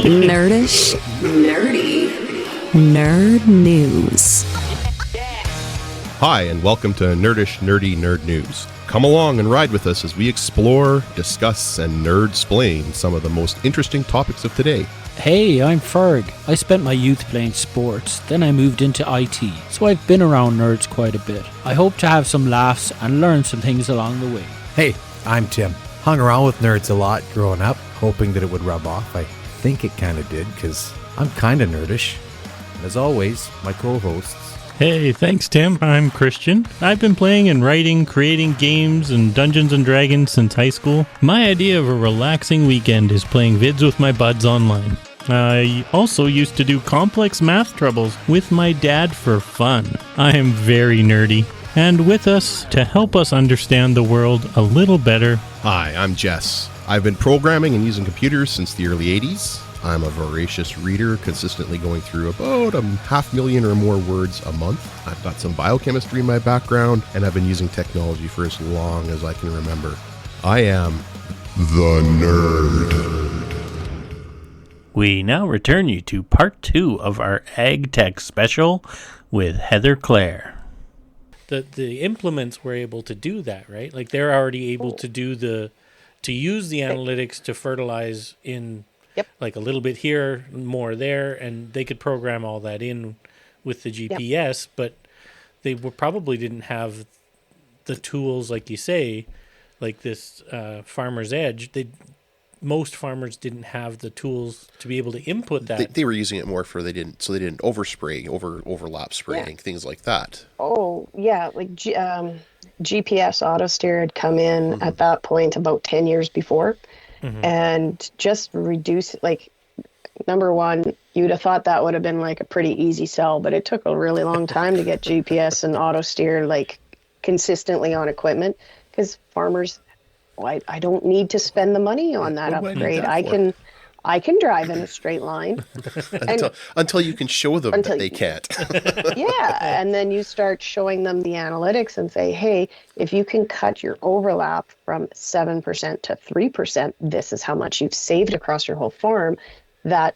Nerdish, nerdy, nerd news. Hi, and welcome to Nerdish, Nerdy, Nerd News. Come along and ride with us as we explore, discuss, and nerd-splain some of the most interesting topics of today. Hey, I'm Ferg. I spent my youth playing sports, then I moved into IT, so I've been around nerds quite a bit. I hope to have some laughs and learn some things along the way. Hey, I'm Tim. Hung around with nerds a lot growing up, hoping that it would rub off. I think it kind of did, because I'm kind of nerdish. And as always, my co-hosts. Hey, thanks, Tim. I'm Christian. I've been playing and writing, creating games and Dungeons & Dragons since high school. My idea of a relaxing weekend is playing vids with my buds online. I also used to do complex math troubles with my dad for fun. I am very nerdy. And with us, to help us understand the world a little better... Hi, I'm Jess. I've been programming and using computers since the early 80s. I'm a voracious reader, consistently going through about 500,000 or more words a month. I've got some biochemistry in my background, and I've been using technology for as long as I can remember. I am the nerd. We now return you to part 2 of our Ag Tech special with Heather Clair. The implements were able to do that, right? Like they're already able to use the analytics to fertilize in like a little bit here, more there, and they could program all that in with the GPS, but they probably didn't have the tools, like you say, like this Farmer's Edge. Most farmers didn't have the tools to be able to input that. They were using it more for they didn't overspray, overlap spraying, things like that. Oh yeah, like GPS auto steer had come in at that point about 10 years before. And just reduce, like, number one, you'd have thought that would have been like a pretty easy sell, but it took a really long time to get GPS and auto steer like consistently on equipment, because farmers, I don't need to spend the money on that upgrade. I can drive in a straight line until you can show them that they can't. Yeah, and then you start showing them the analytics and say, hey, if you can cut your overlap from 7% to 3%, this is how much you've saved across your whole farm. That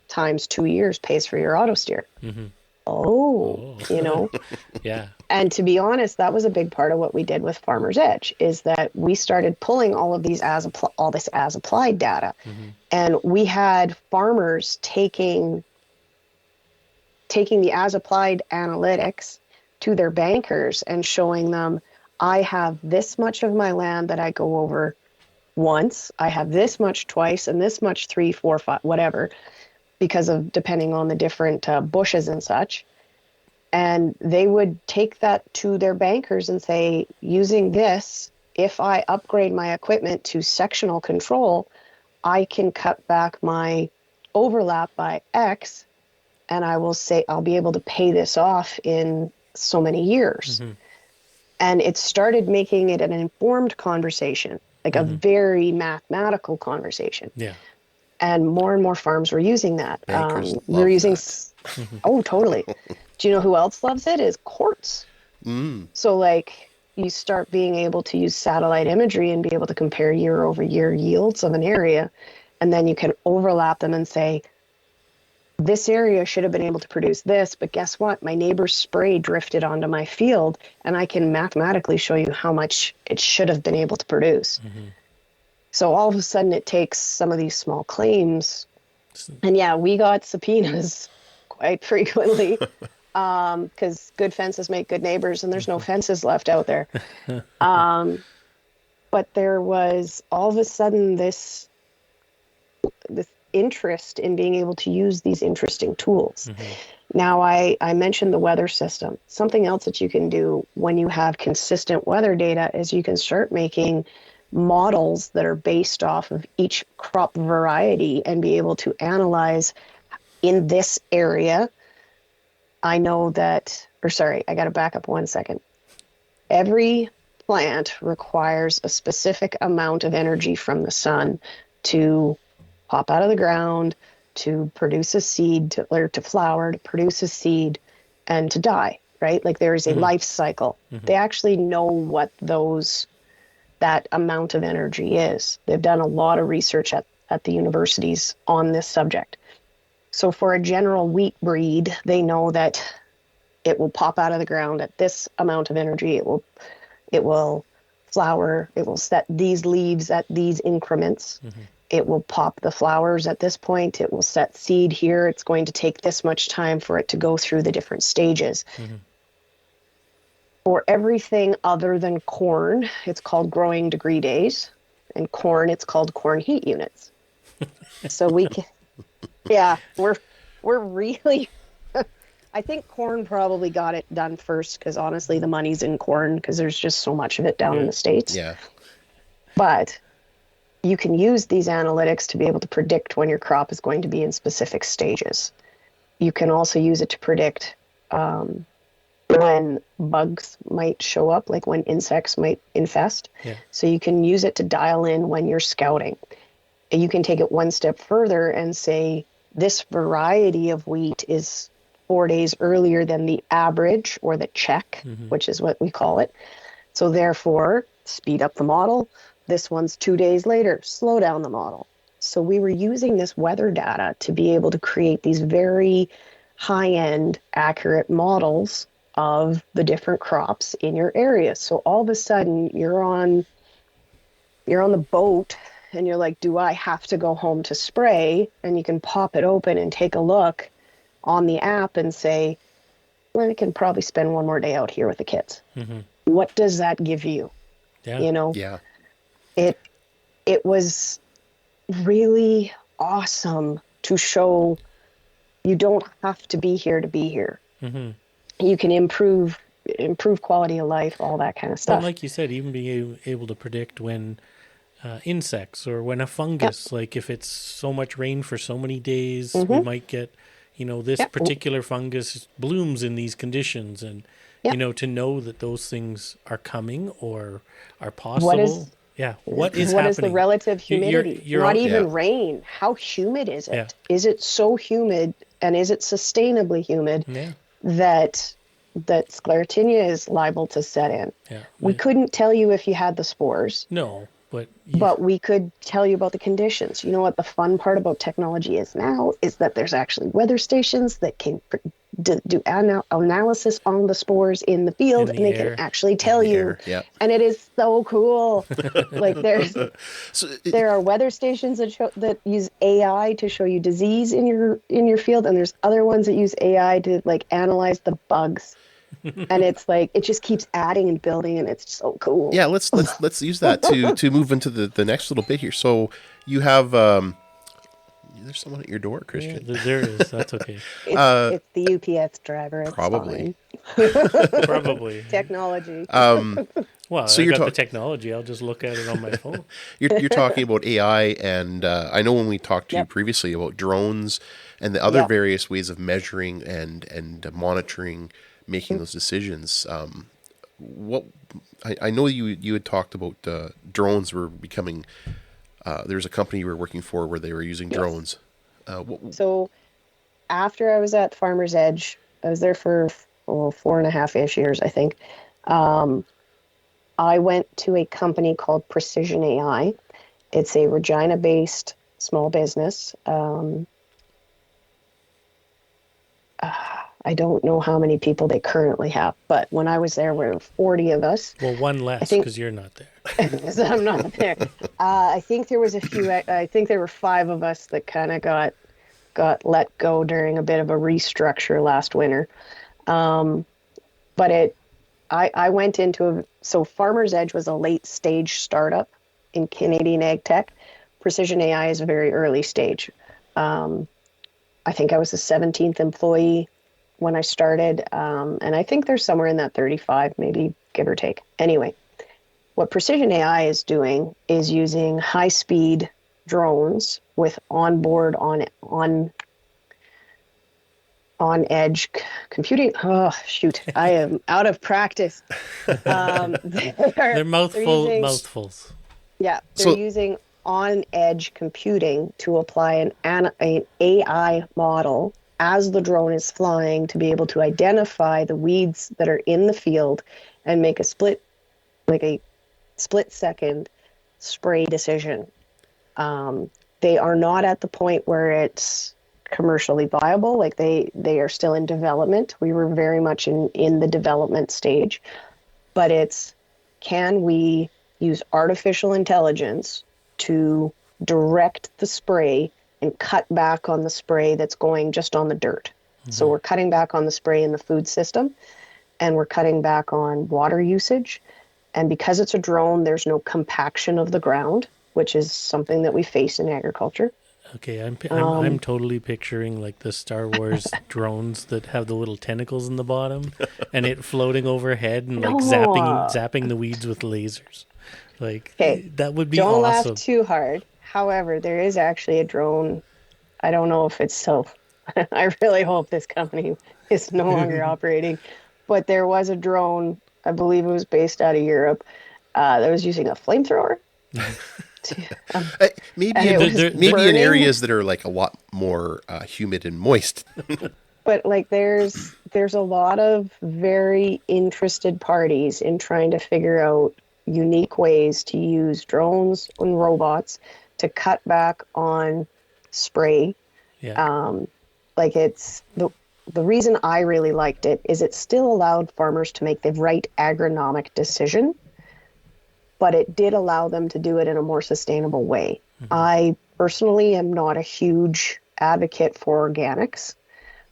times 2 years pays for your auto steer. Yeah. And to be honest, that was a big part of what we did with Farmer's Edge, is that we started pulling all this as applied data. And we had farmers taking the as applied analytics to their bankers and showing them, I have this much of my land that I go over once, I have this much twice, and this much 3, 4, 5, whatever, because of depending on the different bushes and such. And they would take that to their bankers and say, using this, if I upgrade my equipment to sectional control, I can cut back my overlap by X, and I will say I'll be able to pay this off in so many years. And it started making it an informed conversation, like a very mathematical conversation. Yeah. And more farms were using that. We're using Oh, totally. Do you know who else loves it? Is quartz. So like you start being able to use satellite imagery and be able to compare year over year yields of an area, and then you can overlap them and say, this area should have been able to produce this, but guess what? My neighbor's spray drifted onto my field, and I can mathematically show you how much it should have been able to produce. So all of a sudden it takes some of these small claims, and yeah, we got subpoenas quite frequently because good fences make good neighbors, and there's no fences left out there. But there was all of a sudden this interest in being able to use these interesting tools. Now, I mentioned the weather system. Something else that you can do when you have consistent weather data is you can start making models that are based off of each crop variety and be able to analyze in this area. I know that, I got to back up 1 second. Every plant requires a specific amount of energy from the sun to pop out of the ground, to produce a seed, to flower, to produce a seed, and to die, right? Like there is a life cycle. They actually know what those that amount of energy is. They've done a lot of research at the universities on this subject. So for a general wheat breed, they know that it will pop out of the ground at this amount of energy. It will flower. It will set these leaves at these increments. Mm-hmm. It will pop the flowers at this point. It will set seed here. It's going to take this much time for it to go through the different stages. Mm-hmm. For everything other than corn, it's called growing degree days. And corn, it's called corn heat units. So we can, yeah, we're really, I think corn probably got it done first because honestly, the money's in corn because there's just so much of it down in the States. Yeah. But you can use these analytics to be able to predict when your crop is going to be in specific stages. You can also use it to predict when bugs might show up, like when insects might infest. Yeah. So you can use it to dial in when you're scouting. You can take it one step further and say, this variety of wheat is 4 days earlier than the average or the check, mm-hmm. which is what we call it. So therefore, speed up the model. This one's 2 days later, slow down the model. So we were using this weather data to be able to create these very high-end, accurate models of the different crops in your area. So all of a sudden you're on the boat and you're like, do I have to go home to spray? And you can pop it open and take a look on the app and say, well, I can probably spend one more day out here with the kids. Mm-hmm. What does that give you? Yeah. You know? Yeah. It was really awesome to show you don't have to be here to be here. Mm-hmm. You can improve quality of life, all that kind of stuff. But like you said, even being able to predict when insects or when a fungus, like if it's so much rain for so many days, mm-hmm. we might get, this particular fungus blooms in these conditions, and to know that those things are coming or are possible. What is happening? What is the relative humidity? You're Not even rain. How humid is it? Yeah. Is it so humid, and is it sustainably humid that sclerotinia is liable to set in? Yeah. We couldn't tell you if you had the spores. No, but we could tell you about the conditions. You know what the fun part about technology is now is that there's actually weather stations that can do analysis on the spores in the field, and they can actually tell you. And it is so cool. Like there are weather stations that use AI to show you disease in your field, and there's other ones that use AI to like analyze the bugs. And it's like it just keeps adding and building, and it's so cool. Yeah, let's use that to move into the next little bit here. So you have there's someone at your door, Christian. Yeah, there is. That's okay. It's the UPS driver. It's probably. Probably. Technology. Well, so I got the technology. I'll just look at it on my phone. You're talking about AI, and I know when we talked to you previously about drones and the other various ways of measuring and monitoring, making those decisions. I know you had talked about drones were becoming. There's a company you were working for where they were using drones. So after I was at Farmer's Edge, I was there for 4.5-ish years, I think. I went to a company called Precision AI. It's a Regina-based small business. I don't know how many people they currently have, but when I was there, there were 40 of us. Well, one less because you're not there. So I'm not there. I think there was a few. I think there were 5 of us that kind of got let go during a bit of a restructure last winter. But I went into so Farmer's Edge was a late stage startup in Canadian ag tech. Precision AI is a very early stage. I think I was the 17th employee when I started, and I think they're somewhere in that 35, maybe give or take. Anyway, what Precision AI is doing is using high-speed drones with onboard on-edge computing. Oh, shoot, I am out of practice. They're mouthfuls. Yeah, they're using on-edge computing to apply an AI model as the drone is flying to be able to identify the weeds that are in the field and make a split, like a split-second spray decision. They are not at the point where it's commercially viable. Like they are still in development. We were very much in the development stage, but it's, can we use artificial intelligence to direct the spray and cut back on the spray that's going just on the dirt? So we're cutting back on the spray in the food system, and we're cutting back on water usage. And because it's a drone, there's no compaction of the ground, which is something that we face in agriculture. Okay, I'm totally picturing like the Star Wars drones that have the little tentacles in the bottom, and it floating overhead and like zapping the weeds with lasers. Like, that would be don't awesome. laugh too hard. However, there is actually a drone. I don't know if it's still. I really hope this company is no longer operating, but there was a drone. I believe it was based out of Europe that was using a flamethrower. Maybe in areas that are like a lot more humid and moist. But like there's a lot of very interested parties in trying to figure out unique ways to use drones and robots to cut back on spray. Yeah. Like it's the reason I really liked it is it still allowed farmers to make the right agronomic decision, but it did allow them to do it in a more sustainable way. I personally am not a huge advocate for organics.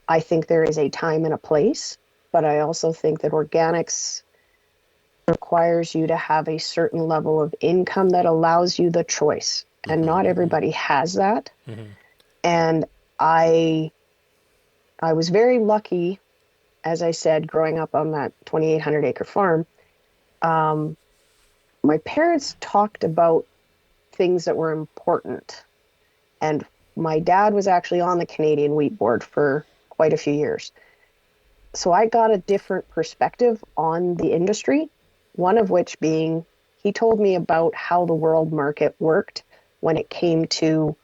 I think there is a time and a place, but I also think that organics requires you to have a certain level of income that allows you the choice. And not everybody has that. And I was very lucky, as I said, growing up on that 2,800 acre farm. My parents talked about things that were important. And my dad was actually on the Canadian Wheat Board for quite a few years. So I got a different perspective on the industry, one of which being he told me about how the world market worked when it came to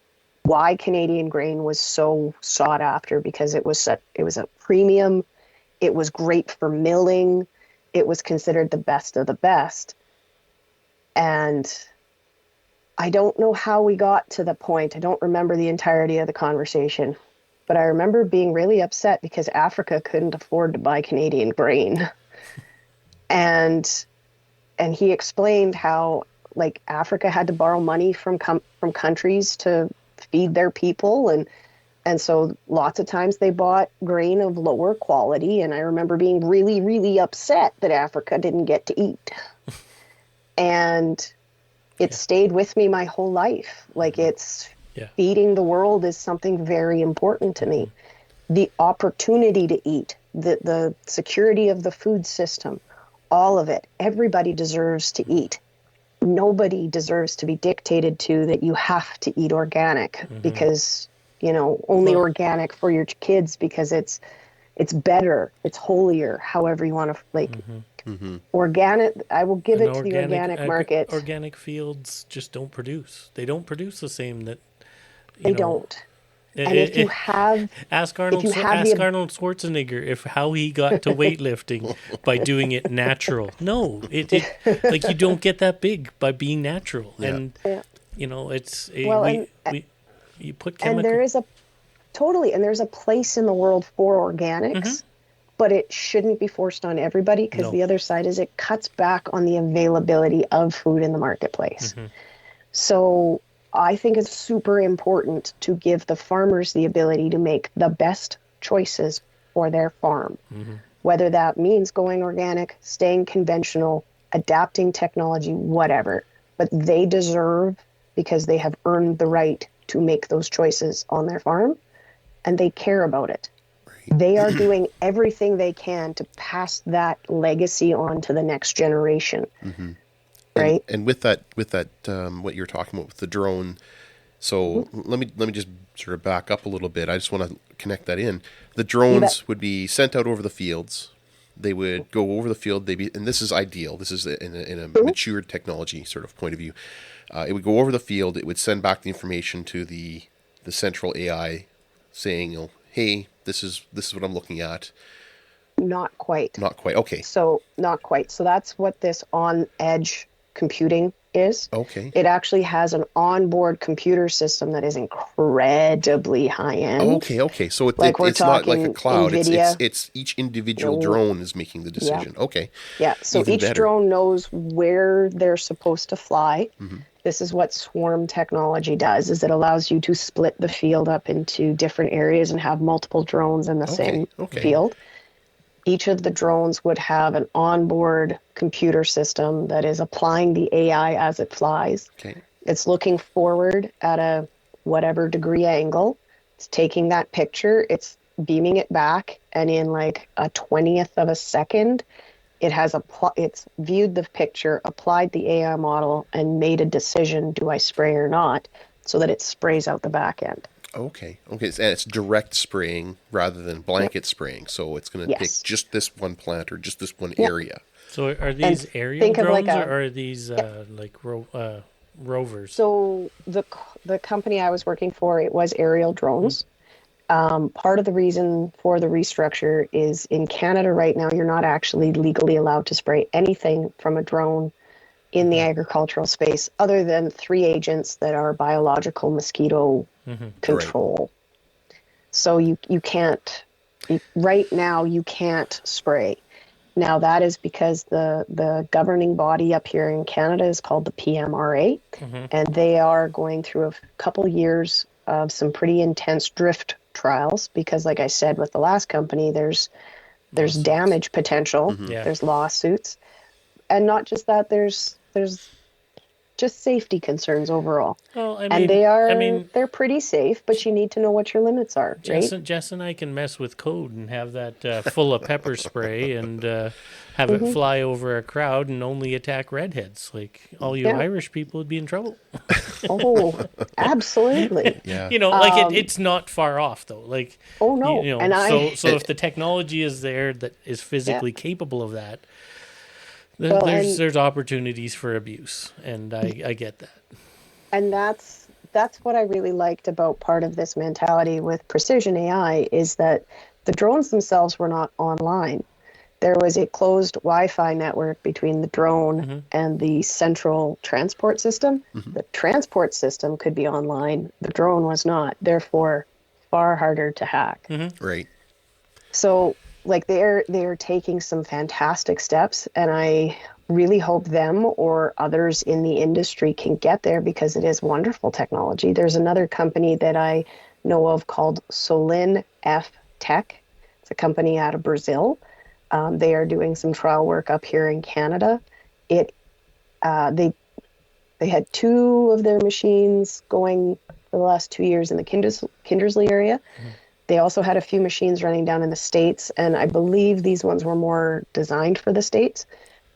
why Canadian grain was so sought after, because it was a premium, it was great for milling, it was considered the best of the best. And I don't know how we got to the point. I don't remember the entirety of the conversation, but I remember being really upset because Africa couldn't afford to buy Canadian grain. And he explained how like Africa had to borrow money from countries to feed their people, and so lots of times they bought grain of lower quality, and I remember being really, really upset that Africa didn't get to eat. And it stayed with me my whole life. Like feeding the world is something very important to me. The opportunity to eat, the security of the food system, all of it. Everybody deserves to eat. Nobody deserves to be dictated to that you have to eat organic because, only organic for your kids because it's better, it's holier, however you want to organic. I will give it to the organic market. Organic fields just don't produce. They don't produce the same that they don't. And if you have ask Arnold Schwarzenegger how he got to weightlifting by doing it natural. No, it like you don't get that big by being natural, and it's you put chemical. And there is there's a place in the world for organics, but it shouldn't be forced on everybody because the other side is it cuts back on the availability of food in the marketplace. So I think it's super important to give the farmers the ability to make the best choices for their farm, whether that means going organic, staying conventional, adapting technology, whatever. But they deserve, because they have earned the right to make those choices on their farm, and they care about it. Right. They are doing everything they can to pass that legacy on to the next generation. Right. And with that, what you're talking about with the drone. So let me just sort of back up a little bit. I just want to connect that in. The drones would be sent out over the fields. They would go over the field. And this is ideal. This is in a matured technology sort of point of view. It would go over the field. It would send back the information to the central AI, saying, hey, this is what I'm looking at. Not quite. Not quite. Okay. So not quite. So that's what this on edge computing is. Okay. It actually has an onboard computer system that is incredibly high end. Okay. So Like we're it's not like a talking cloud. NVIDIA. It's each individual No. drone is making the decision. Okay. Yeah, so Even each better. drone knows where they're supposed to fly. Mm-hmm. This is what swarm technology does, is it allows you to split the field up into different areas and have multiple drones in the same field. Each of the drones would have an onboard computer system that is applying the AI as it flies. Okay. It's looking forward at a whatever degree angle. It's taking that picture, it's beaming it back, and in like a 20th of a second, it's viewed the picture, applied the AI model, and made a decision, do I spray or not, so that it sprays out the back end. Okay. And it's direct spraying rather than blanket spraying. So it's going to pick just this one plant or just this one area. So are these aerial drones or are these rovers? So the company I was working for, it was aerial drones. Part of the reason for the restructure is in Canada right now, you're not actually legally allowed to spray anything from a drone in the agricultural space other than 3 agents that are biological mosquito control. Right. So you can't, right now you can't spray. Now that is because the governing body up here in Canada is called the PMRA, and they are going through a couple years of some pretty intense drift trials because, like I said, with the last company, there's damage potential, there's lawsuits, and not just that, there's just safety concerns overall. Well, they're pretty safe, but you need to know what your limits are, right? Jess and I can mess with code and have that full of pepper spray and have it fly over a crowd and only attack redheads. Like all you Irish people would be in trouble. Oh, absolutely. Yeah. It's not far off though. Like, oh no. So if the technology is there that is physically capable of that, there's opportunities for abuse, and I get that. And that's what I really liked about part of this mentality with precision AI is that the drones themselves were not online. There was a closed Wi-Fi network between the drone and the central transport system. The transport system could be online. The drone was not, therefore far harder to hack. Right. So like they're taking some fantastic steps, and I really hope them or others in the industry can get there because it is wonderful technology. There's another company that I know of called Solin F Tech. It's a company out of Brazil. They are doing some trial work up here in Canada. They had 2 of their machines going for the last 2 years in the Kindersley area. They also had a few machines running down in the States, and I believe these ones were more designed for the States,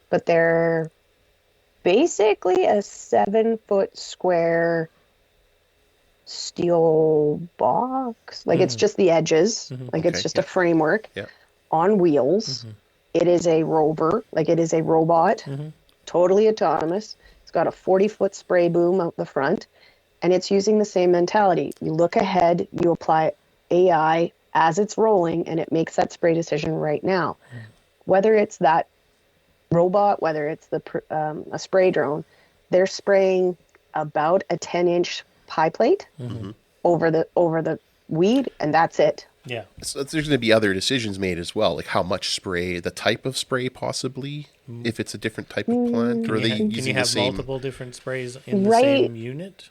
but they're basically a 7-foot square steel box. Like it's just the edges, like it's just a framework on wheels. It is a rover, like it is a robot, totally autonomous. It's got a 40-foot spray boom out the front, and it's using the same mentality. You look ahead, you apply AI as it's rolling, and it makes that spray decision right now. Whether it's that robot, whether it's a spray drone, they're spraying about a 10-inch pie plate over the weed, and that's it. Yeah. So there's going to be other decisions made as well, like how much spray, the type of spray possibly, if it's a different type of plant, or are they using Can you have the same multiple different sprays in the same unit?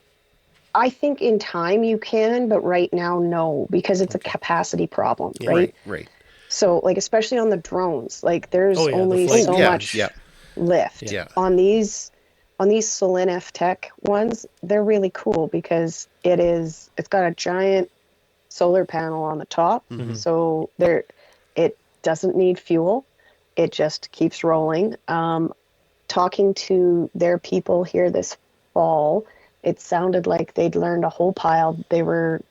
I think in time you can, but right now, no, because it's a capacity problem, right? Right. So, like, especially on the drones, like, there's only so much lift. Yeah. On these Solin F Tech ones, they're really cool because it's got a giant solar panel on the top, so it doesn't need fuel. It just keeps rolling. Talking to their people here this fall, it sounded like they'd learned a whole pile. They were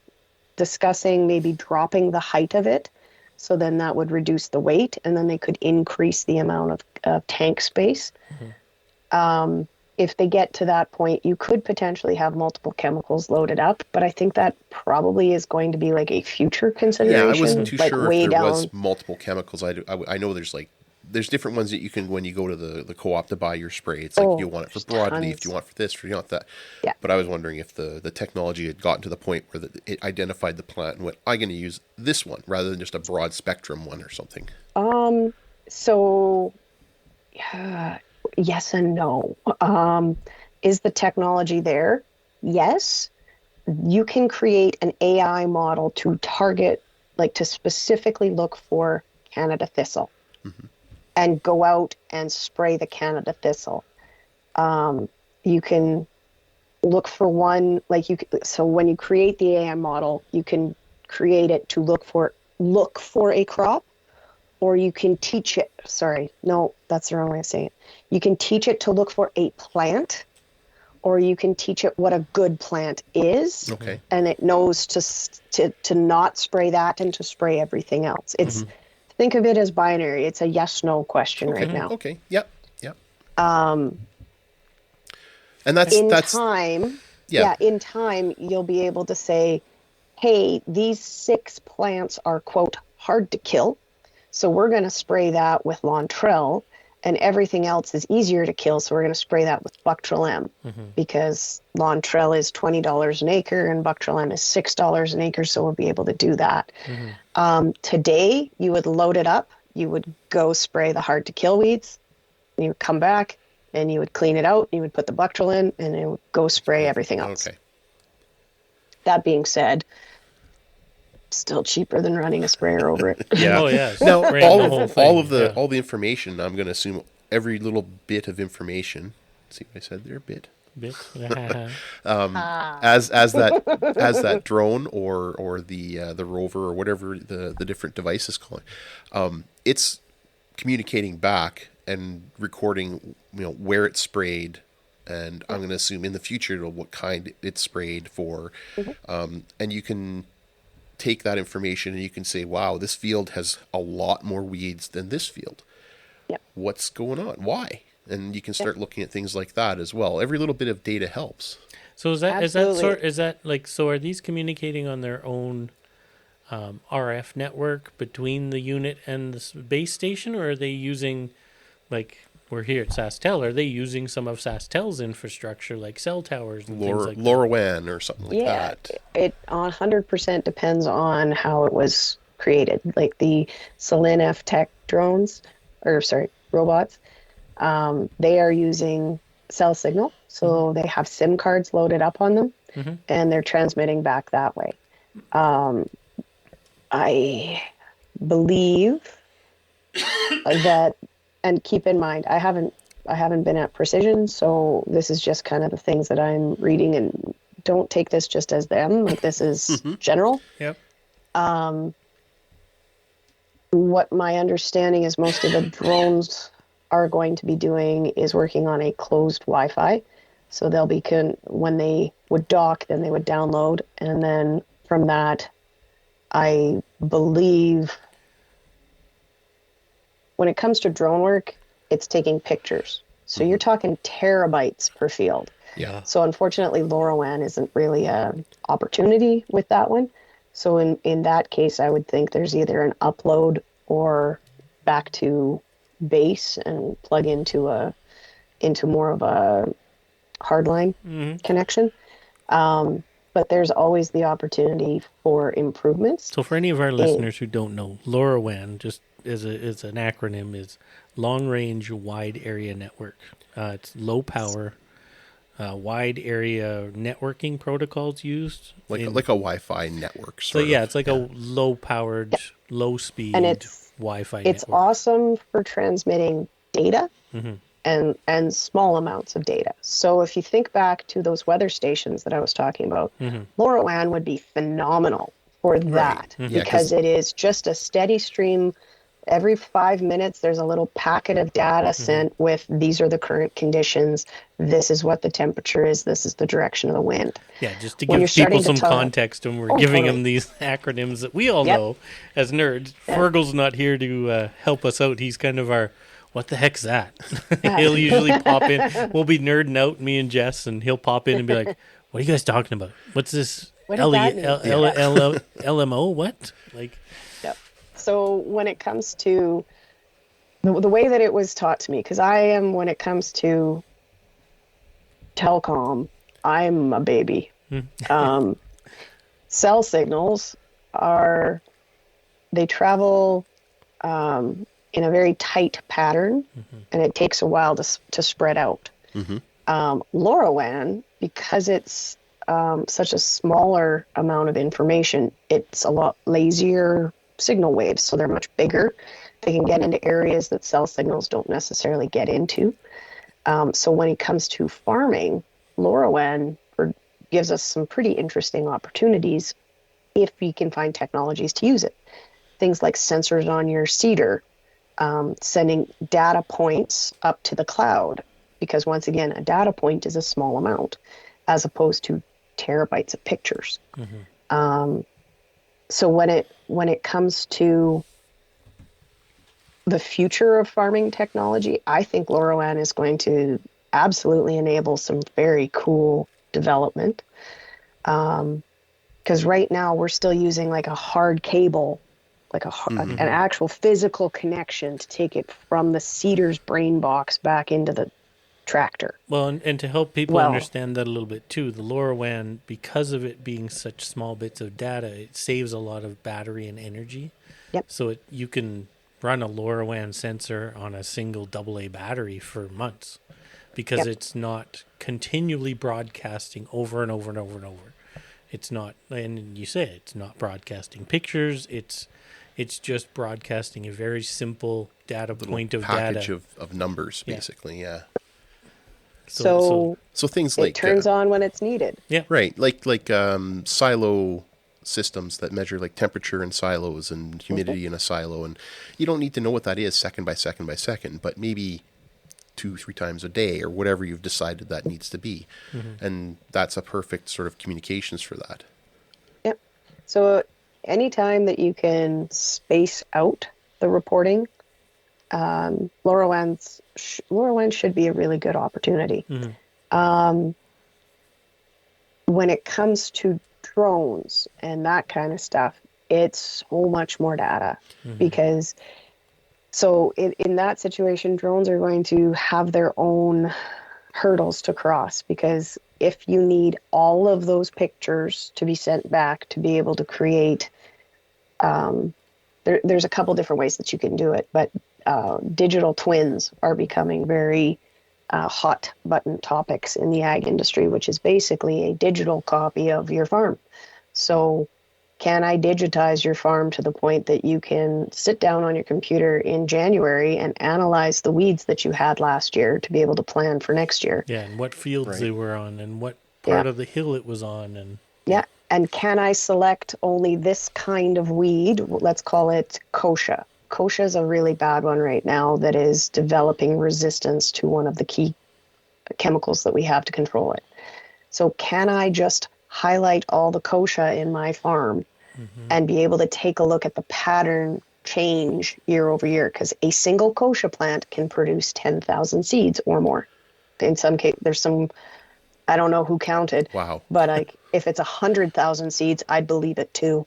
discussing maybe dropping the height of it, so then that would reduce the weight, and then they could increase the amount of tank space. If they get to that point, you could potentially have multiple chemicals loaded up, but I think that probably is going to be like a future consideration. Yeah, I wasn't too like sure way if there down. was multiple chemicals. I know there's like there's different ones that you can, when you go to the co-op to buy your spray, it's like, you want it for broadleaf, do you want it for this, for you want that. Yeah. But I was wondering if the technology had gotten to the point where it identified the plant and went, I'm going to use this one rather than just a broad spectrum one or something. So, yes and no. Is the technology there? Yes. You can create an AI model to target, like to specifically look for Canada thistle and go out and spray the Canada thistle. You can look for one, so when you create the AI model, you can create it to look for a crop, or you can teach it, that's the wrong way of saying it. You can teach it to look for a plant, or you can teach it what a good plant is. Okay. And it knows to not spray that and to spray everything else. It's think of it as binary. It's a yes/no question right now. Okay. Yep. And that's in time, you'll be able to say, hey, these 6 plants are, quote, hard to kill. So we're going to spray that with Lontrell, and everything else is easier to kill. So we're going to spray that with Buctrel M, because Lontrell is $20 an acre and Buctrel M is $6 an acre. So we'll be able to do that. Today, you would load it up. You would go spray the hard to kill weeds. And you would come back and you would clean it out. You would put the Buctrel in, and it would go spray everything else. Okay. That being said, still cheaper than running a sprayer over it. Yeah. Oh yeah. Now, Spraying the whole thing. all the information, I'm going to assume every little bit of information. See what I said there? Bit. As that drone or the rover or whatever the different device is calling, it's communicating back and recording, where it's sprayed, and I'm going to assume in the future what kind it's sprayed for, and you can take that information and you can say, wow, this field has a lot more weeds than this field. Yep. What's going on? Why? And you can start looking at things like that as well. Every little bit of data helps. So so are these communicating on their own RF network between the unit and the base station, or are they using, like we're here at Sasktel, are they using some of Sastel's infrastructure, like cell towers and things like that? LoRaWAN or something like that? It 100% depends on how it was created. Like the Selin F-Tech robots, they are using cell signal. So they have SIM cards loaded up on them, and they're transmitting back that way. I believe that, and keep in mind, I haven't been at Precision, so this is just kind of the things that I'm reading, and don't take this just as them. Like, this is general. Yep. What my understanding is, most of the drones are going to be doing is working on a closed Wi-Fi. So they'll be, when they would dock, then they would download. And then from that, I believe when it comes to drone work, it's taking pictures. So you're talking terabytes per field. Yeah. So unfortunately, LoRaWAN isn't really an opportunity with that one. So in that case, I would think there's either an upload or back to base and plug into more of a hardline connection. But there's always the opportunity for improvements. So for any of our listeners who don't know, LoRaWAN, just is an acronym, is Long Range Wide Area Network. It's low power, wide area networking protocols used. Like a Wi-Fi network. So yeah, it's like a low powered, low speed Wi-Fi network. It's awesome for transmitting data and small amounts of data. So if you think back to those weather stations that I was talking about, LoRaWAN would be phenomenal for that, because it is just a steady stream. Every 5 minutes, there's a little packet of data sent with, these are the current conditions. This is what the temperature is. This is the direction of the wind. Yeah, just to give people some context, and we're giving them these acronyms that we all know as nerds. Fergal's not here to help us out. He's kind of our, what the heck's that? He'll usually pop in. We'll be nerding out, me and Jess, and he'll pop in and be like, what are you guys talking about? What's this? LMO? What? Like... So when it comes to the way that it was taught to me, because I am, when it comes to telecom, I'm a baby. Cell signals they travel in a very tight pattern, and it takes a while to spread out. LoRaWAN, because it's such a smaller amount of information, it's a lot lazier signal waves, so they're much bigger. They can get into areas that cell signals don't necessarily get into. So when it comes to farming, LoRaWAN gives us some pretty interesting opportunities if we can find technologies to use it. Things like sensors on your seeder, sending data points up to the cloud, because once again, a data point is a small amount as opposed to terabytes of pictures. So when it comes to the future of farming technology, I think LoRaWAN is going to absolutely enable some very cool development. Because right now we're still using like a hard cable, like an actual physical connection to take it from the seeder's brain box back into the tractor. Well, and to help people understand that a little bit too, the LoRaWAN, because of it being such small bits of data, it saves a lot of battery and energy. Yep. So you can run a LoRaWAN sensor on a single AA battery for months, because it's not continually broadcasting over and over and over and over. It's not, and you say it's not broadcasting pictures. It's just broadcasting a very simple data point of package data of numbers, basically. Yeah. So things like it turns on when it's needed. Yeah. Right. Like silo systems that measure like temperature in silos and humidity in a silo, and you don't need to know what that is second by second by second, but maybe 2-3 times a day or whatever you've decided that needs to be. And that's a perfect sort of communications for that. Yep. So anytime that you can space out the reporting, LoRaWAN should be a really good opportunity. When it comes to drones and that kind of stuff, it's so much more data, because so in that situation, drones are going to have their own hurdles to cross, because if you need all of those pictures to be sent back to be able to create, there's a couple different ways that you can do it, but digital twins are becoming very hot button topics in the ag industry, which is basically a digital copy of your farm. So can I digitize your farm to the point that you can sit down on your computer in January and analyze the weeds that you had last year to be able to plan for next year? Yeah, and what fields they were on, and what part of the hill it was on, and and can I select only this kind of weed? Let's call it kochia. Kochia is a really bad one right now that is developing resistance to one of the key chemicals that we have to control it. So can I just highlight all the kochia in my farm and be able to take a look at the pattern change year over year? Because a single kochia plant can produce 10,000 seeds or more. In some case, there's some, I don't know who counted. Wow. But like, if it's 100,000 seeds, I'd believe it too.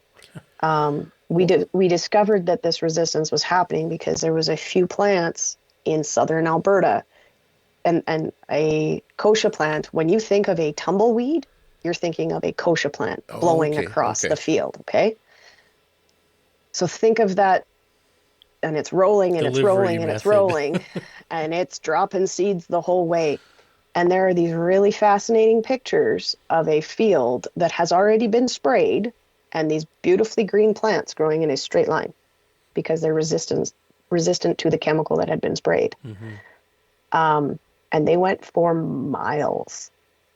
We discovered that this resistance was happening because there was a few plants in southern Alberta, and a kochia plant. When you think of a tumbleweed, you're thinking of a kochia plant blowing across the field. Okay, so think of that, and it's rolling and it's rolling and it's rolling, and it's dropping seeds the whole way. And there are these really fascinating pictures of a field that has already been sprayed, and these beautifully green plants growing in a straight line because they're resistant to the chemical that had been sprayed. And they went for miles.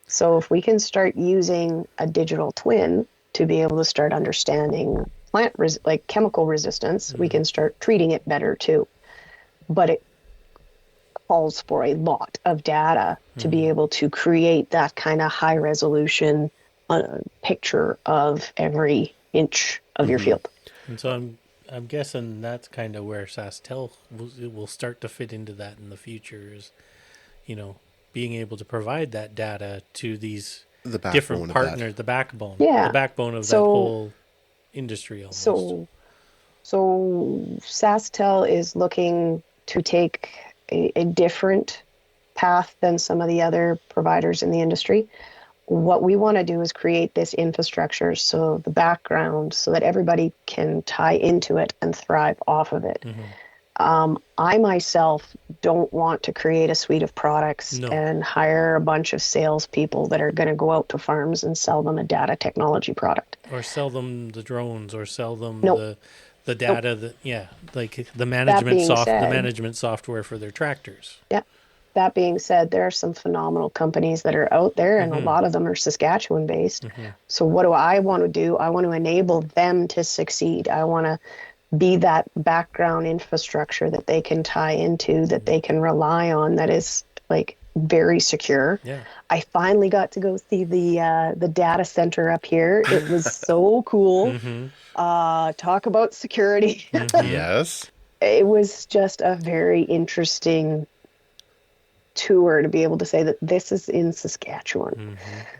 So if we can start using a digital twin to be able to start understanding like chemical resistance, we can start treating it better too. But it calls for a lot of data to be able to create that kind of high resolution picture of every inch of your field. And so I'm guessing that's kind of where Sasktel will start to fit into that in the future, is, being able to provide that data to these different partners, the backbone of that whole industry almost. So Sasktel is looking to take a different path than some of the other providers in the industry. What we want to do is create this infrastructure, so the background, so that everybody can tie into it and thrive off of it. I myself don't want to create a suite of products and hire a bunch of salespeople that are going to go out to farms and sell them a data technology product. Or sell them the drones, or sell them Nope. the data like the That management being said, the management software for their tractors. Yeah. That being said, there are some phenomenal companies that are out there, and a lot of them are Saskatchewan based. So what do I want to do? I want to enable them to succeed. I want to be that background infrastructure that they can tie into, that they can rely on, that is like very secure. Yeah. I finally got to go see the data center up here. It was so cool. Talk about security. Yes. It was just a very interesting tour to be able to say that this is in Saskatchewan.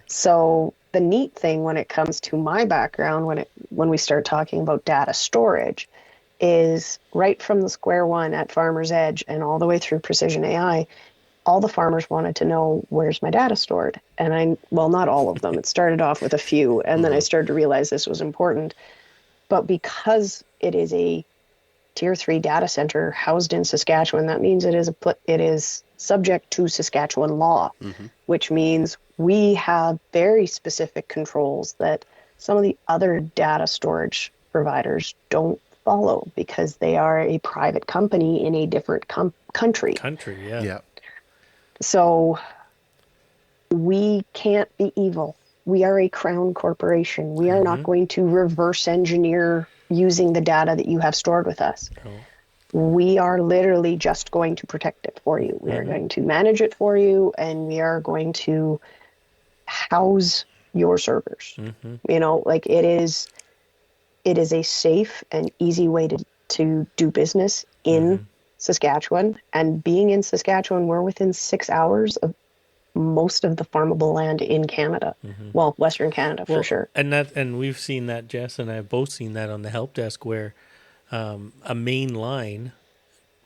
So the neat thing when it comes to my background, when we start talking about data storage, is right from the square one at Farmer's Edge and all the way through Precision AI, all the farmers wanted to know, where's my data stored? And not all of them. It started off with a few, and then I started to realize this was important. But because it is a Tier 3 data center housed in Saskatchewan, that means it is subject to Saskatchewan law, which means we have very specific controls that some of the other data storage providers don't follow, because they are a private company in a different country. Yeah. So we can't be evil. We are a crown corporation. We are not going to reverse engineer using the data that you have stored with us. We are literally just going to protect it for you. We are going to manage it for you, and we are going to house your servers. It is a safe and easy way to do business in Saskatchewan. And being in Saskatchewan, we're within 6 hours of most of the farmable land in Canada. Well, Western Canada for sure. And we've seen that, Jess and I have both seen that on the help desk, where a main line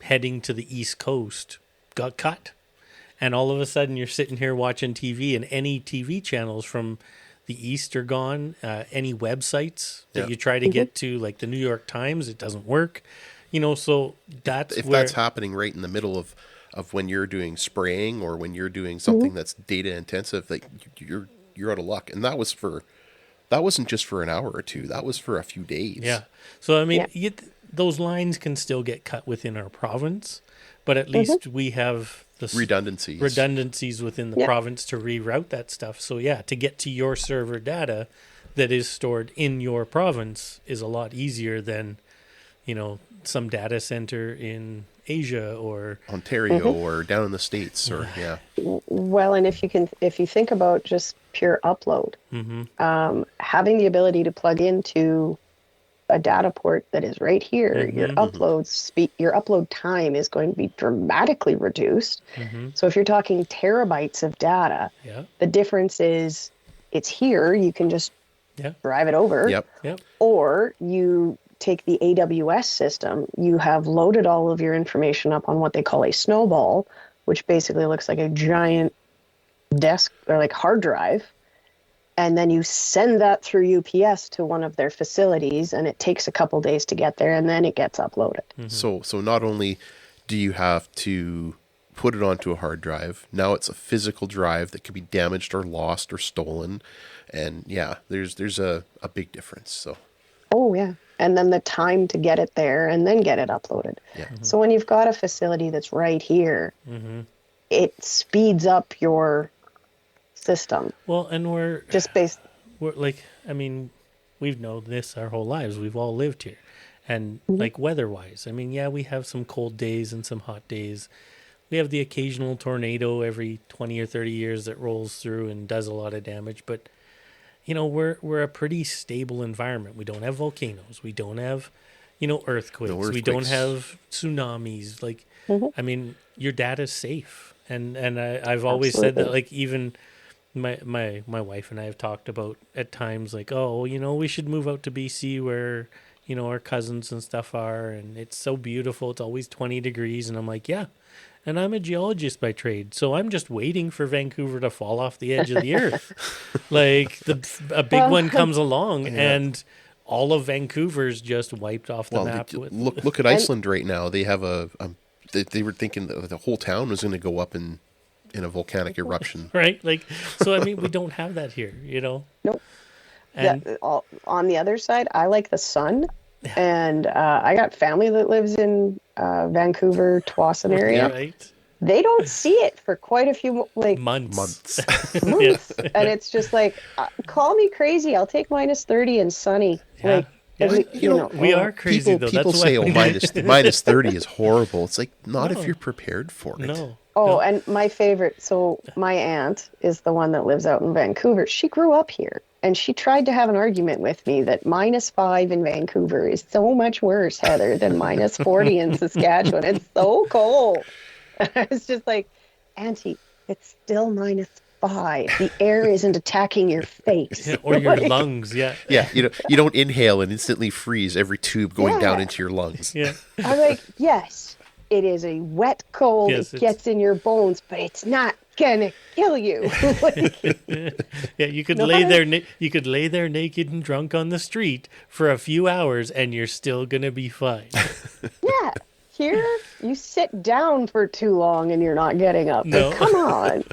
heading to the East Coast got cut. And all of a sudden you're sitting here watching TV, and any TV channels from the East are gone. Any websites that you try to get to, like the New York Times, it doesn't work. So that's that's happening right in the middle of when you're doing spraying, or when you're doing something that's data intensive, like you're out of luck. And that wasn't just for an hour or two. That was for a few days. Yeah. So, I mean, those lines can still get cut within our province, but at least we have the redundancies within the province to reroute that stuff. So, to get to your server data that is stored in your province is a lot easier than, some data center in Asia or Ontario or down in the States Well, and if you think about just pure upload, having the ability to plug into a data port that is right here, your upload time is going to be dramatically reduced. So if you're talking terabytes of data, the difference is it's here, you can just drive it over, or you take the AWS system, you have loaded all of your information up on what they call a snowball, which basically looks like a giant desk or like hard drive. And then you send that through UPS to one of their facilities, and it takes a couple days to get there, and then it gets uploaded. So not only do you have to put it onto a hard drive, now it's a physical drive that could be damaged or lost or stolen. And there's a big difference. So. Oh, yeah. And then the time to get it there and then get it uploaded. Yeah. So when you've got a facility that's right here, it speeds up your system. Well, and we're like, I mean, we've known this our whole lives. We've all lived here. And like weather-wise, I mean, we have some cold days and some hot days. We have the occasional tornado every 20 or 30 years that rolls through and does a lot of damage. But we're a pretty stable environment. We don't have volcanoes. We don't have, earthquakes. We don't have tsunamis. Like, I mean, your data's safe. And I've always said that, like, even my wife and I have talked about at times, like, we should move out to BC where, our cousins and stuff are, and it's so beautiful. It's always 20 degrees, and I'm like, yeah. And I'm a geologist by trade, so I'm just waiting for Vancouver to fall off the edge of the earth. Like a big one comes along, and all of Vancouver's just wiped off the map. Look at Iceland right now. They have they were thinking that the whole town was going to go up in a volcanic eruption. Right? Like, so I mean, we don't have that here, Nope. And On the other side, I like the sun. And I got family that lives in Vancouver, Tsawwassen area. right? They don't see it for quite a few Months. months. And it's just like, call me crazy. I'll take minus 30 and sunny. Yeah. Like, Yeah. We are crazy, though. People That's say, why minus 30 is horrible. It's like, not if you're prepared for it. No. Oh, and my favorite, so my aunt is the one that lives out in Vancouver. She grew up here, and she tried to have an argument with me that minus 5 in Vancouver is so much worse, Heather, than minus 40 in Saskatchewan. It's so cold. And I was just like, Auntie, it's still minus 5. The air isn't attacking your face. Yeah, or your lungs, yeah. Yeah, you don't inhale and instantly freeze every tube going down into your lungs. Yeah. I'm like, yes, it is a wet cold. Yes, it gets in your bones, but it's not gonna kill you. Yeah, you could lay there naked and drunk on the street for a few hours and you're still going to be fine. Yeah. Here, you sit down for too long and you're not getting up. No. Like, come on.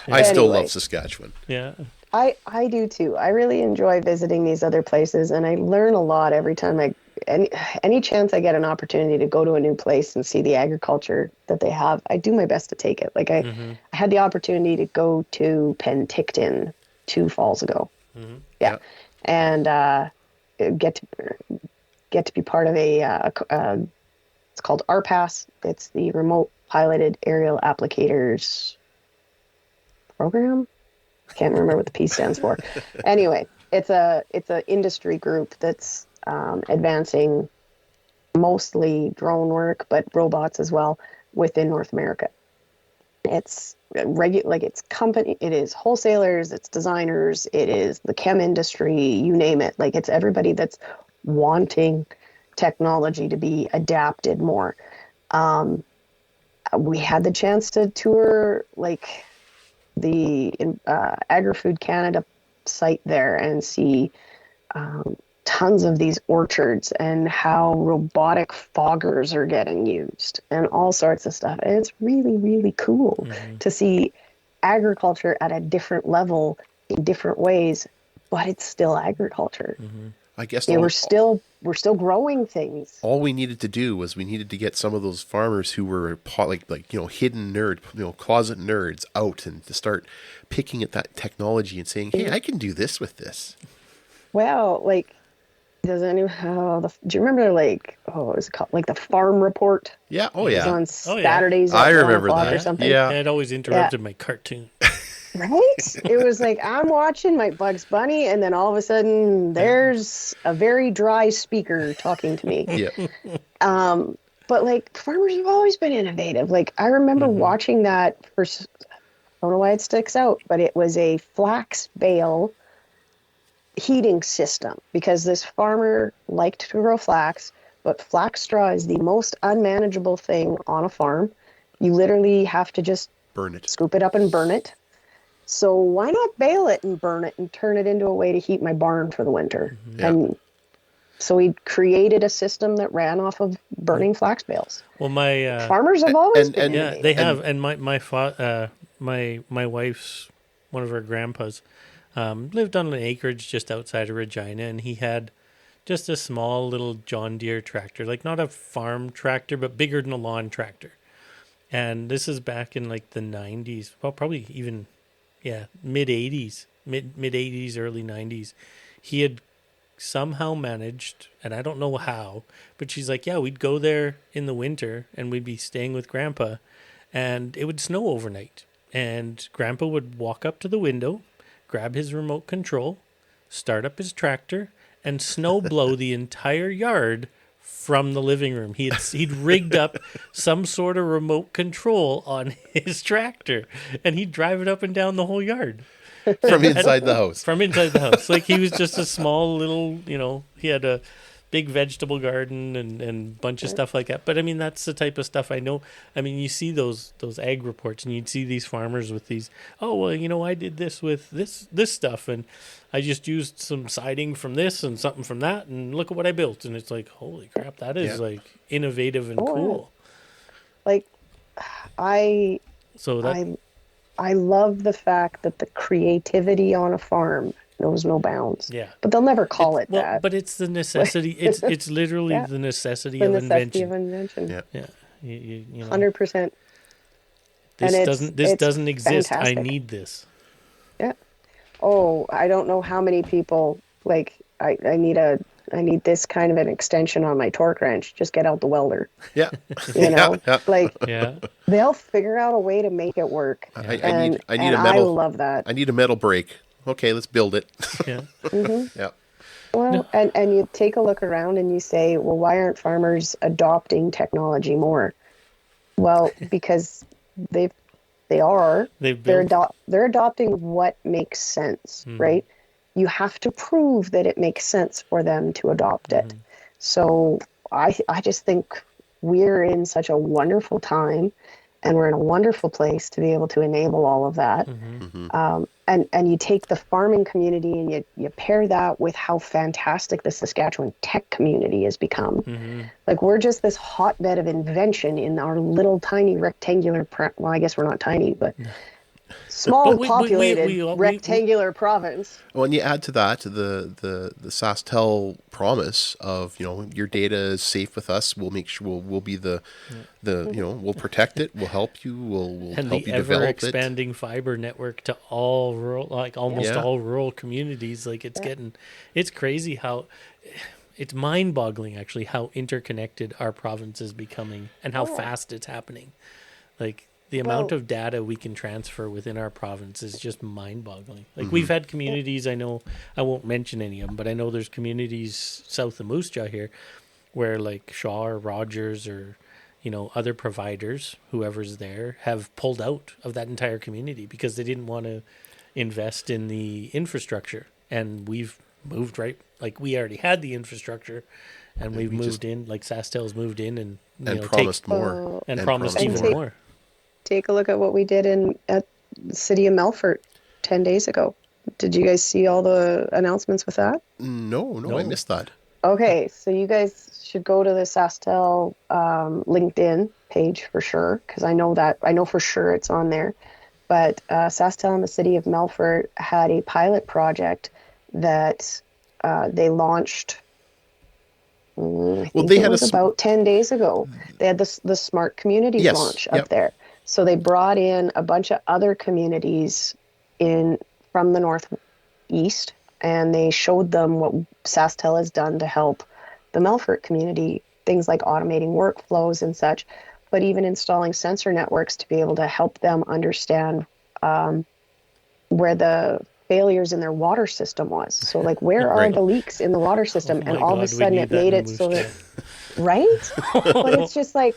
I still love Saskatchewan. Yeah. I do too. I really enjoy visiting these other places, and I learn a lot every time any chance I get an opportunity to go to a new place and see the agriculture that they have. I do my best to take it. Like I had the opportunity to go to Penticton 2 falls ago. Mm-hmm. Yeah. And get to be part of it's called RPAS. It's the Remote Piloted Aerial Applicators program. I can't remember what the P stands for. Anyway, it's a industry group that's advancing mostly drone work, but robots as well within North America. It's it's company, it is wholesalers, it's designers, it is the chem industry, you name it. Like, it's everybody that's wanting technology to be adapted more. We had the chance to tour like the Agri-Food Canada site there and see tons of these orchards and how robotic foggers are getting used and all sorts of stuff. And it's really, really cool to see agriculture at a different level in different ways, but it's still agriculture. I guess we're still growing things. All we needed to do was we needed to get some of those farmers who were hidden nerd, closet nerds out and to start picking at that technology and saying, "Hey, I can do this with this." Well, like, does anyone? Do you remember what was it called? Like the Farm Report? Yeah. Oh It yeah. was on Saturdays. I at 1 remember o'clock that. or something. Yeah. It always interrupted my cartoon. Right? It was like, I'm watching my Bugs Bunny, and then all of a sudden, there's a very dry speaker talking to me. Yeah. But like, farmers have always been innovative. Like, I remember watching that I don't know why it sticks out, but it was a flax bale heating system, because this farmer liked to grow flax, but flax straw is the most unmanageable thing on a farm. You literally have to just Burn it. scoop it up and burn it. So why not bale it and burn it and turn it into a way to heat my barn for the winter? Yeah. And so we created a system that ran off of burning flax bales. Well, my Farmers have always been yeah, innovative. they have. And my wife's, one of her grandpas, lived on an acreage just outside of Regina, and he had just a small little John Deere tractor, like not a farm tractor, but bigger than a lawn tractor. And this is back in like the 90s, well, probably even, mid 80s, early 90s. He had somehow managed, and I don't know how, but she's like, we'd go there in the winter and we'd be staying with Grandpa, and it would snow overnight. And Grandpa would walk up to the window, grab his remote control, start up his tractor, and snow blow the entire yard from the living room. He'd rigged up some sort of remote control on his tractor, and he'd drive it up and down the whole yard. from inside the house. From inside the house. Like he was just a small little, he had a big vegetable garden and bunch of stuff like that. But I mean, that's the type of stuff I know. I mean, you see those ag reports and you'd see these farmers with these, oh, well, I did this with this stuff and I just used some siding from this and something from that and look at what I built. And it's like, holy crap, that is like innovative and cool. Like I love the fact that the creativity on a farm knows no bounds. Yeah. But they'll never call it that. But it's the necessity. It's literally the necessity of invention. Yeah. Yeah. You 100%. This doesn't exist. Fantastic. I need this. Yeah. Oh, I don't know how many people like I need this kind of an extension on my torque wrench. Just get out the welder. Yeah. Like Yeah. they'll figure out a way to make it work. I need a metal. I love that. I need a metal brake. Okay, let's build it. Yeah. Yeah. Well, and you take a look around and you say, well, why aren't farmers adopting technology more? Well, because they're adopting what makes sense, right? You have to prove that it makes sense for them to adopt it. So I just think we're in such a wonderful time and we're in a wonderful place to be able to enable all of that. And you take the farming community and you pair that with how fantastic the Saskatchewan tech community has become. Like we're just this hotbed of invention in our little tiny rectangular, well, I guess we're not tiny, but small populated rectangular province. When you add to that the Sasktel promise of your data is safe with us, we'll make sure we'll be the we'll protect it, we'll help you, we'll and help the you develop it. expanding fiber network to all rural, like almost all rural communities. Like it's crazy how. It's mind-boggling, actually, how interconnected our province is becoming and how fast it's happening. Like, the amount of data we can transfer within our province is just mind-boggling. Like, we've had communities, I know, I won't mention any of them, but I know there's communities south of Moose Jaw here where, like, Shaw or Rogers or, other providers, whoever's there, have pulled out of that entire community because they didn't want to invest in the infrastructure. And we've moved like we already had the infrastructure and we've moved in, like Sastel's moved in and promised more. And promised even more. Take a look at what we did at the city of Melfort 10 days ago. Did you guys see all the announcements with that? No, I missed that. Okay, so you guys should go to the Sasktel LinkedIn page for sure, because I know for sure it's on there. But Sasktel and the city of Melfort had a pilot project that they launched. I think it was about 10 days ago. They had the Smart Communities launch up there. So they brought in a bunch of other communities from the Northeast, and they showed them what Sasktel has done to help the Melfort community, things like automating workflows and such, but even installing sensor networks to be able to help them understand where the failures in their water system was. So like, where are the leaks in the water system? And all of a sudden it made it so that, right? But it's just like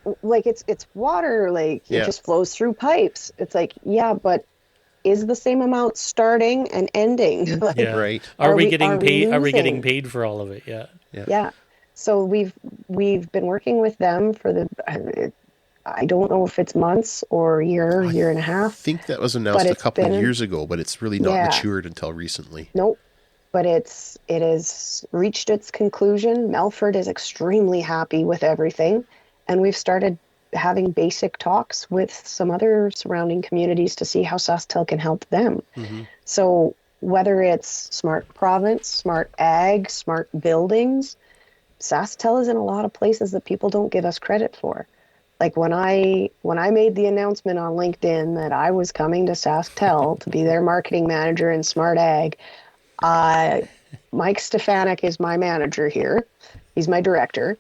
it's water, like it just flows through pipes. It's like, yeah, but is the same amount starting and ending? Like, right. Are we getting paid? Are we getting paid for all of it? Yeah. So we've been working with them for I don't know if it's months or year and a half. I think that was announced a couple of years ago, but it's really not matured until recently. Nope. But it has reached its conclusion. Melfort is extremely happy with everything. And we've started having basic talks with some other surrounding communities to see how Sasktel can help them. So whether it's smart province, smart ag, smart buildings, Sasktel is in a lot of places that people don't give us credit for. Like when I made the announcement on LinkedIn that I was coming to Sasktel to be their marketing manager in smart ag, Mike Stefanik is my manager here. He's my director.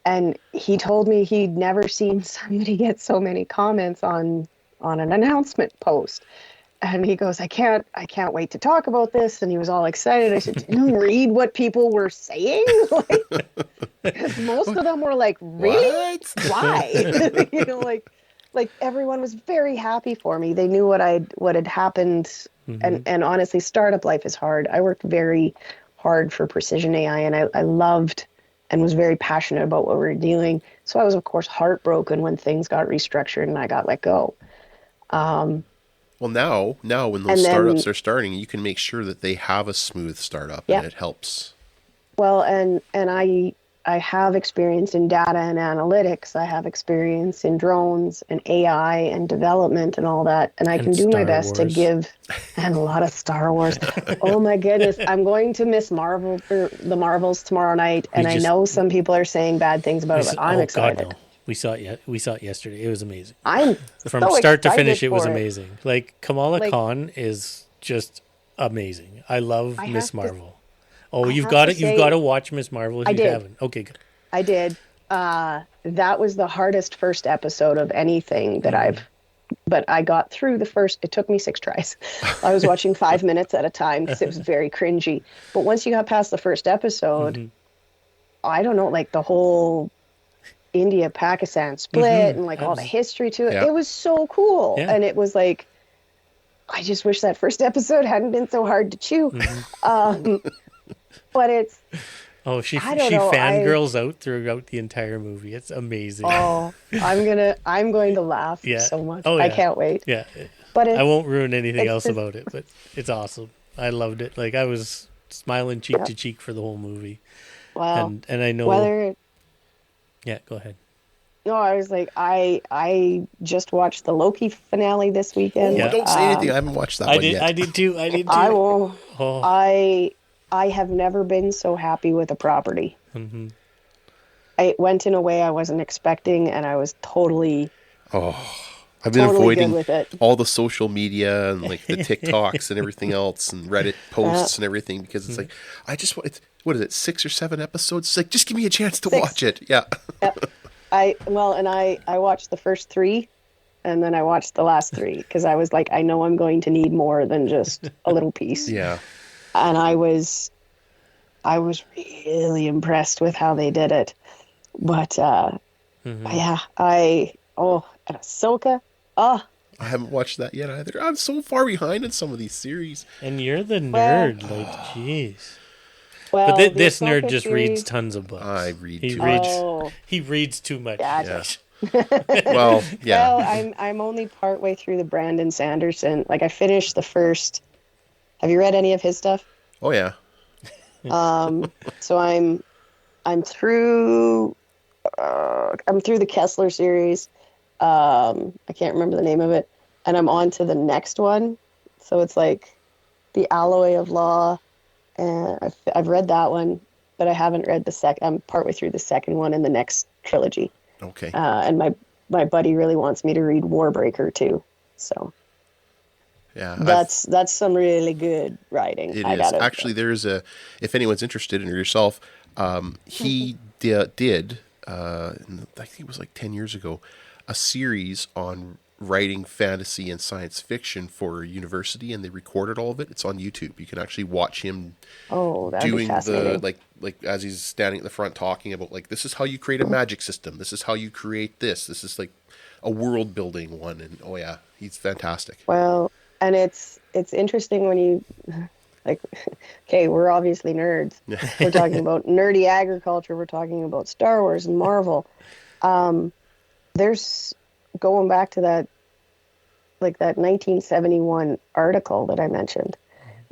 And he told me he'd never seen somebody get so many comments on an announcement post. And he goes, I can't wait to talk about this. And he was all excited. I said, did you read what people were saying? Because most of them were like, really? What? Why? like everyone was very happy for me. They knew what had happened, and honestly, startup life is hard. I worked very hard for Precision AI, and I loved and was very passionate about what we were doing. So I was, of course, heartbroken when things got restructured and I got let go. Well, now when those startups are starting, you can make sure that they have a smooth startup, and it helps. Well, and I have experience in data and analytics. I have experience in drones and AI and development and all that. And I can do my best to give, and a lot of Star Wars. Oh my goodness. I'm going to miss Marvel for the Marvels tomorrow night. And I know some people are saying bad things about it, but I'm excited. God, no. We saw it yesterday. It was amazing. I'm From so start to finish, excited it was for amazing. Like Kamala Khan is just amazing. I love Miss Marvel. You've got to watch Miss Marvel if you haven't. Okay, good. I did. That was the hardest first episode of anything that but I got through the first. It took me 6 tries. I was watching 5 minutes at a time because it was very cringy. But once you got past the first episode, I don't know, like the whole India-Pakistan split and like all the history to it. It was so cool. Yeah. And it was like, I just wish that first episode hadn't been so hard to chew. But it's... Oh, she fangirls out throughout the entire movie. It's amazing. Oh, I'm going to laugh so much. Oh, yeah. I can't wait. Yeah. But I won't ruin anything else about it, but it's awesome. I loved it. Like I was smiling cheek to cheek for the whole movie. Wow. And I know Yeah, go ahead. No, I was like, I just watched the Loki finale this weekend. Oh, don't say anything. I haven't watched that one yet. I did too. I will. Oh. I have never been so happy with a property. It went in a way I wasn't expecting, and I was totally. I've been avoiding all the social media and like the TikToks and everything else, and Reddit posts and everything, because it's like I just want. What is it? 6 or 7 episodes? It's like, just give me a chance to watch it. Yeah. Yep. I watched the first 3, and then I watched the last 3 because I was like, I know I'm going to need more than just a little piece. Yeah. And I was really impressed with how they did it. But and Ahsoka. I haven't watched that yet either. I'm so far behind in some of these series. And you're the nerd, jeez. Well, but this nerd just reads tons of books. I read too much. He reads too much. Gotcha. Well, yeah. Well, I'm only partway through the Brandon Sanderson. Like I finished the first. Have you read any of his stuff? Oh yeah. So I'm through the Kessler series. I can't remember the name of it, and I'm on to the next one. So it's like the Alloy of Law, and I've read that one, but I haven't read the second. I'm partway through the second one in the next trilogy. Okay. And my buddy really wants me to read Warbreaker too. So. Yeah, that's some really good writing. It is. Actually, there's if anyone's interested in yourself, he did, I think it was like 10 years ago, a series on writing fantasy and science fiction for a university, and they recorded all of it. It's on YouTube. You can actually watch him doing the like as he's standing at the front talking about like, this is how you create a magic system. This is how you create this. This is like a world building one, and he's fantastic. Well. And it's interesting when you, like, okay, we're obviously nerds. We're talking about nerdy agriculture. We're talking about Star Wars and Marvel. There's, going back to that 1971 article that I mentioned.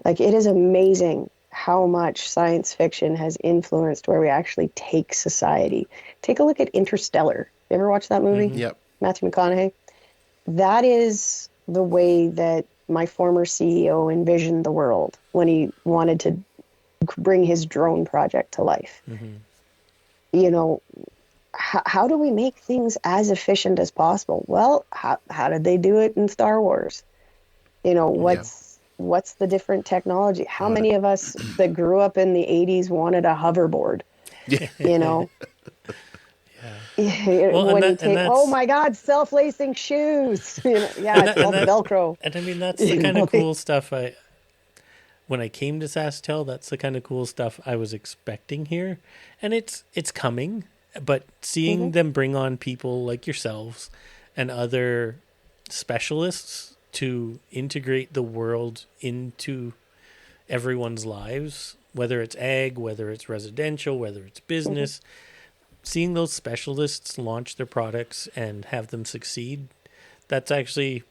Like, it is amazing how much science fiction has influenced where we actually take society. Take a look at Interstellar. You ever watch that movie? Yep. Matthew McConaughey. That is the way that my former CEO envisioned the world when he wanted to bring his drone project to life. You know, how do we make things as efficient as possible? Well, how did they do it in Star Wars? You know, what's the different technology? How many of us that grew up in the 80s wanted a hoverboard? You know? Oh my God, self-lacing shoes. It's called Velcro. And I mean, that's the kind of cool stuff when I came to Sasktel, that's the kind of cool stuff I was expecting here. And it's coming, but seeing them bring on people like yourselves and other specialists to integrate the world into everyone's lives, whether it's ag, whether it's residential, whether it's business. Seeing those specialists launch their products and have them succeed, that's actually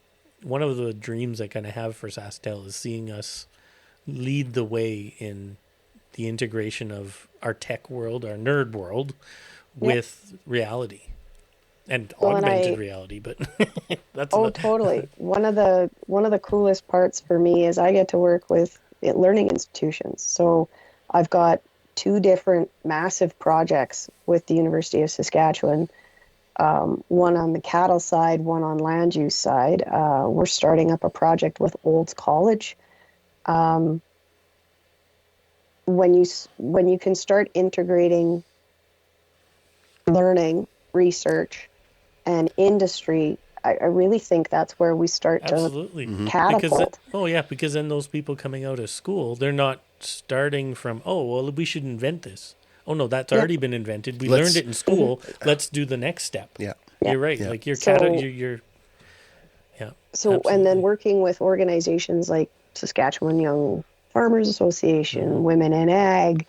one of the dreams I kind of have for Sasktel, is seeing us lead the way in the integration of our tech world, our nerd world, with reality and augmented reality. But that's totally. One of the coolest parts for me is I get to work with learning institutions. So I've got 2 different massive projects with the University of Saskatchewan. One on the cattle side, one on land use side. We're starting up a project with Olds College. When you can start integrating learning, research, and industry, I really think that's where we start absolutely to catapult. Because then those people coming out of school, they're not starting from, we should invent this. Oh no, that's already been invented. We learned it in school. Let's do the next step. Yeah, you're right. Yeah. Like you're So absolutely. and then working with organizations like Saskatchewan Young Farmers Association, Women in Ag,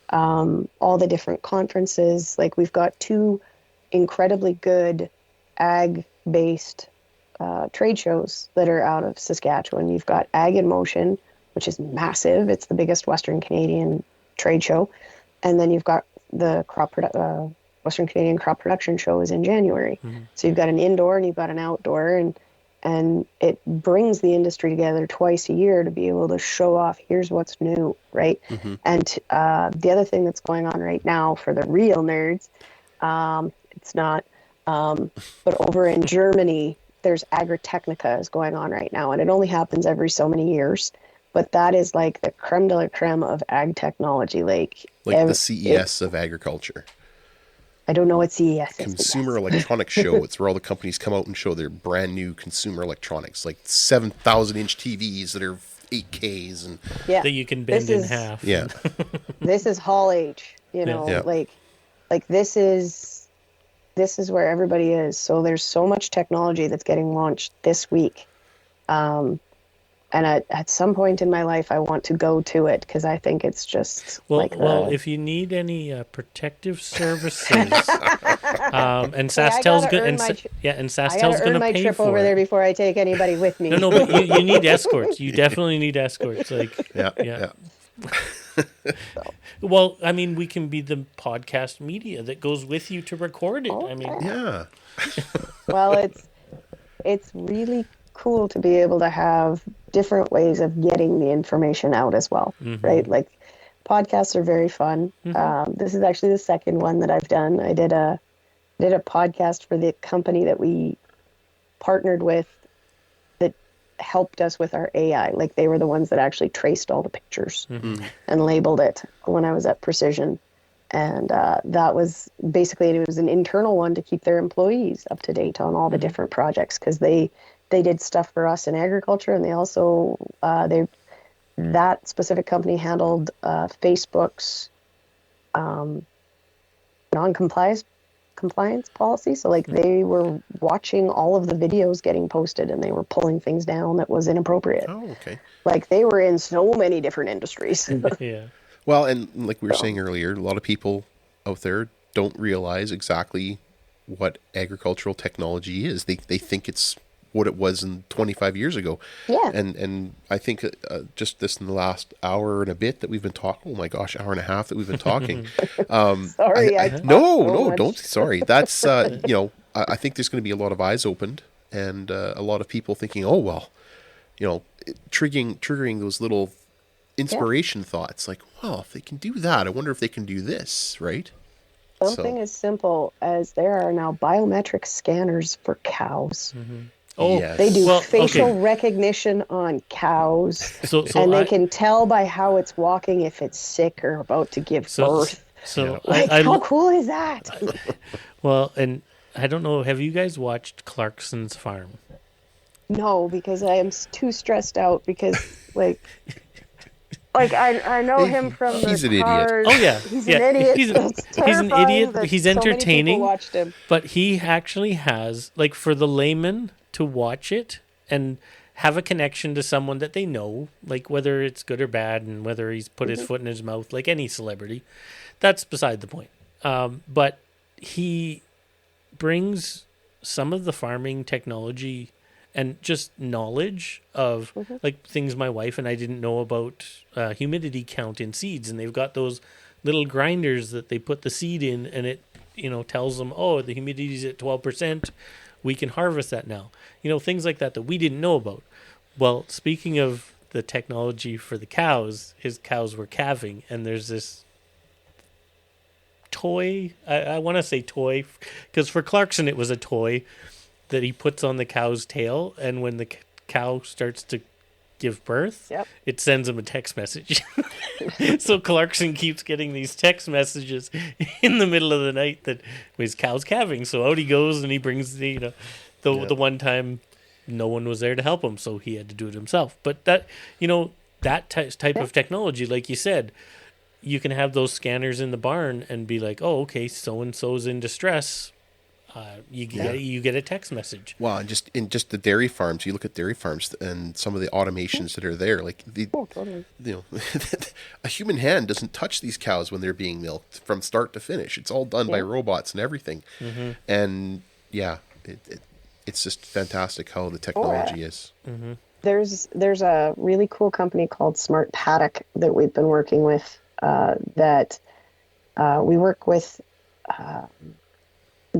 all the different conferences. Like we've got 2 incredibly good ag-based trade shows that are out of Saskatchewan. You've got Ag in Motion, which is massive. It's the biggest Western Canadian trade show. And then you've got the Western Canadian Crop Production Show is in January. So you've got an indoor and you've got an outdoor, and it brings the industry together twice a year to be able to show off, here's what's new, right? And the other thing that's going on right now for the real nerds, it's not, but over in Germany, there's Agritechnica is going on right now, and it only happens every so many years. But that is like the creme de la creme of ag technology. Like the CES of agriculture. I don't know what CES is. Consumer Electronics Show. It's where all the companies come out and show their brand new consumer electronics, like 7,000-inch TVs that are 8Ks and that you can bend in half. Yeah. This is Hall H. Like this is where everybody is. So there's so much technology that's getting launched this week. And at some point in my life, I want to go to it because I think it's just if you need any protective services, and Sastel's going to my pay trip for over it. there before I take anybody with me. No, but you need escorts. You definitely need escorts. Yeah. Well, I mean, we can be the podcast media that goes with you to record it. Okay. I mean, yeah. Well, it's really cool to be able to have different ways of getting the information out as well, right? Like podcasts are very fun. This is actually the second one that I've done. I did a podcast for the company that we partnered with that helped us with our AI. Like they were the ones that actually traced all the pictures and labeled it when I was at Precision. And that was basically, it was an internal one to keep their employees up to date on all the different projects because they did stuff for us in agriculture, and they also that specific company handled Facebook's non-compliance policy. So like they were watching all of the videos getting posted, and they were pulling things down that was inappropriate. Oh, okay. Like they were in so many different industries. yeah. Well, and like we were saying earlier, a lot of people out there don't realize exactly what agricultural technology is. They think it's what it was in 25 years ago. Yeah. And I think just this in the last hour and a bit that we've been talking, oh my gosh, hour and a half that we've been talking. Sorry. Don't. Sorry. That's, I think there's going to be a lot of eyes opened and a lot of people thinking, oh, well, triggering those little inspiration thoughts like, well, if they can do that, I wonder if they can do this, right? Something as simple as there are now biometric scanners for cows. Oh, yes. They do facial recognition on cows, and they can tell by how it's walking if it's sick or about to give birth. So how cool is that? Well, and I don't know, have you guys watched Clarkson's Farm? No, because I am too stressed out because, like, Like I know him from the He's an idiot. cars. Oh yeah, He's yeah. an idiot. He's It's an terrifying idiot. that He's so many people entertaining. watched him. But he actually has, like, for the layman to watch it and have a connection to someone that they know, like whether it's good or bad, and whether he's put his foot in his mouth, like any celebrity, that's beside the point. But he brings some of the farming technology and just knowledge of like things my wife and I didn't know about humidity count in seeds, and they've got those little grinders that they put the seed in, and it tells them, oh, the humidity's at 12%, we can harvest that now. Things like that we didn't know about. Well, speaking of the technology for the cows, his cows were calving, and there's this toy, I want to say toy, because for Clarkson it was a toy that he puts on the cow's tail, and when the cow starts to give birth, it sends him a text message. So Clarkson keeps getting these text messages in the middle of the night that his cow's calving. So out he goes, and he brings the one time no one was there to help him, so he had to do it himself. But that that type of technology, like you said, you can have those scanners in the barn and be like, oh, okay, so and so's in distress. You get a text message. Well, and just the dairy farms, you look at dairy farms and some of the automations that are there, like a human hand doesn't touch these cows when they're being milked from start to finish. It's all done by robots and everything. And it's just fantastic how the technology is. There's a really cool company called Smart Paddock that we've been working with. That we work with.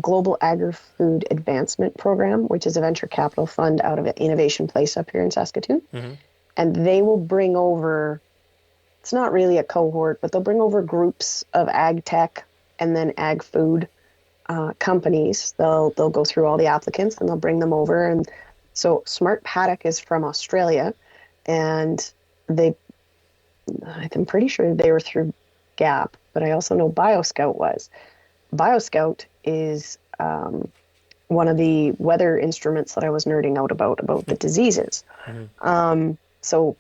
Global Agri-Food Advancement Program, which is a venture capital fund out of Innovation Place up here in Saskatoon. And they will bring over, it's not really a cohort, but they'll bring over groups of ag tech and then ag food companies. They'll go through all the applicants and they'll bring them over. And so Smart Paddock is from Australia, and I'm pretty sure they were through GAP, but I also know BioScout was. BioScout is one of the weather instruments that I was nerding out about the diseases. So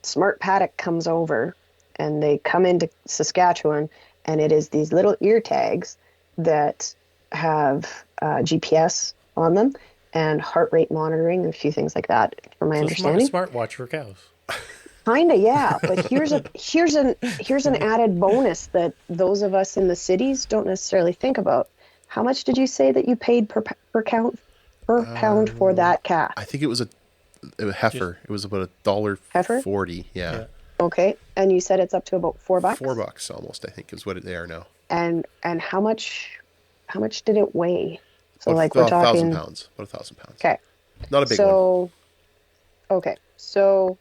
Smart Paddock comes over, and they come into Saskatchewan, and it is these little ear tags that have GPS on them and heart rate monitoring and a few things like that, from my understanding. Smartwatch for cows. Kinda, yeah. But here's an added bonus that those of us in the cities don't necessarily think about. How much did you say that you paid per pound for that calf? I think it was a heifer. It was about $1.40. Yeah. Okay, and you said it's up to about $4. $4 almost, I think, is what they are now. And how much did it weigh? So about we're talking 1,000 pounds. About 1,000 pounds. Okay. Not a big one. Okay, so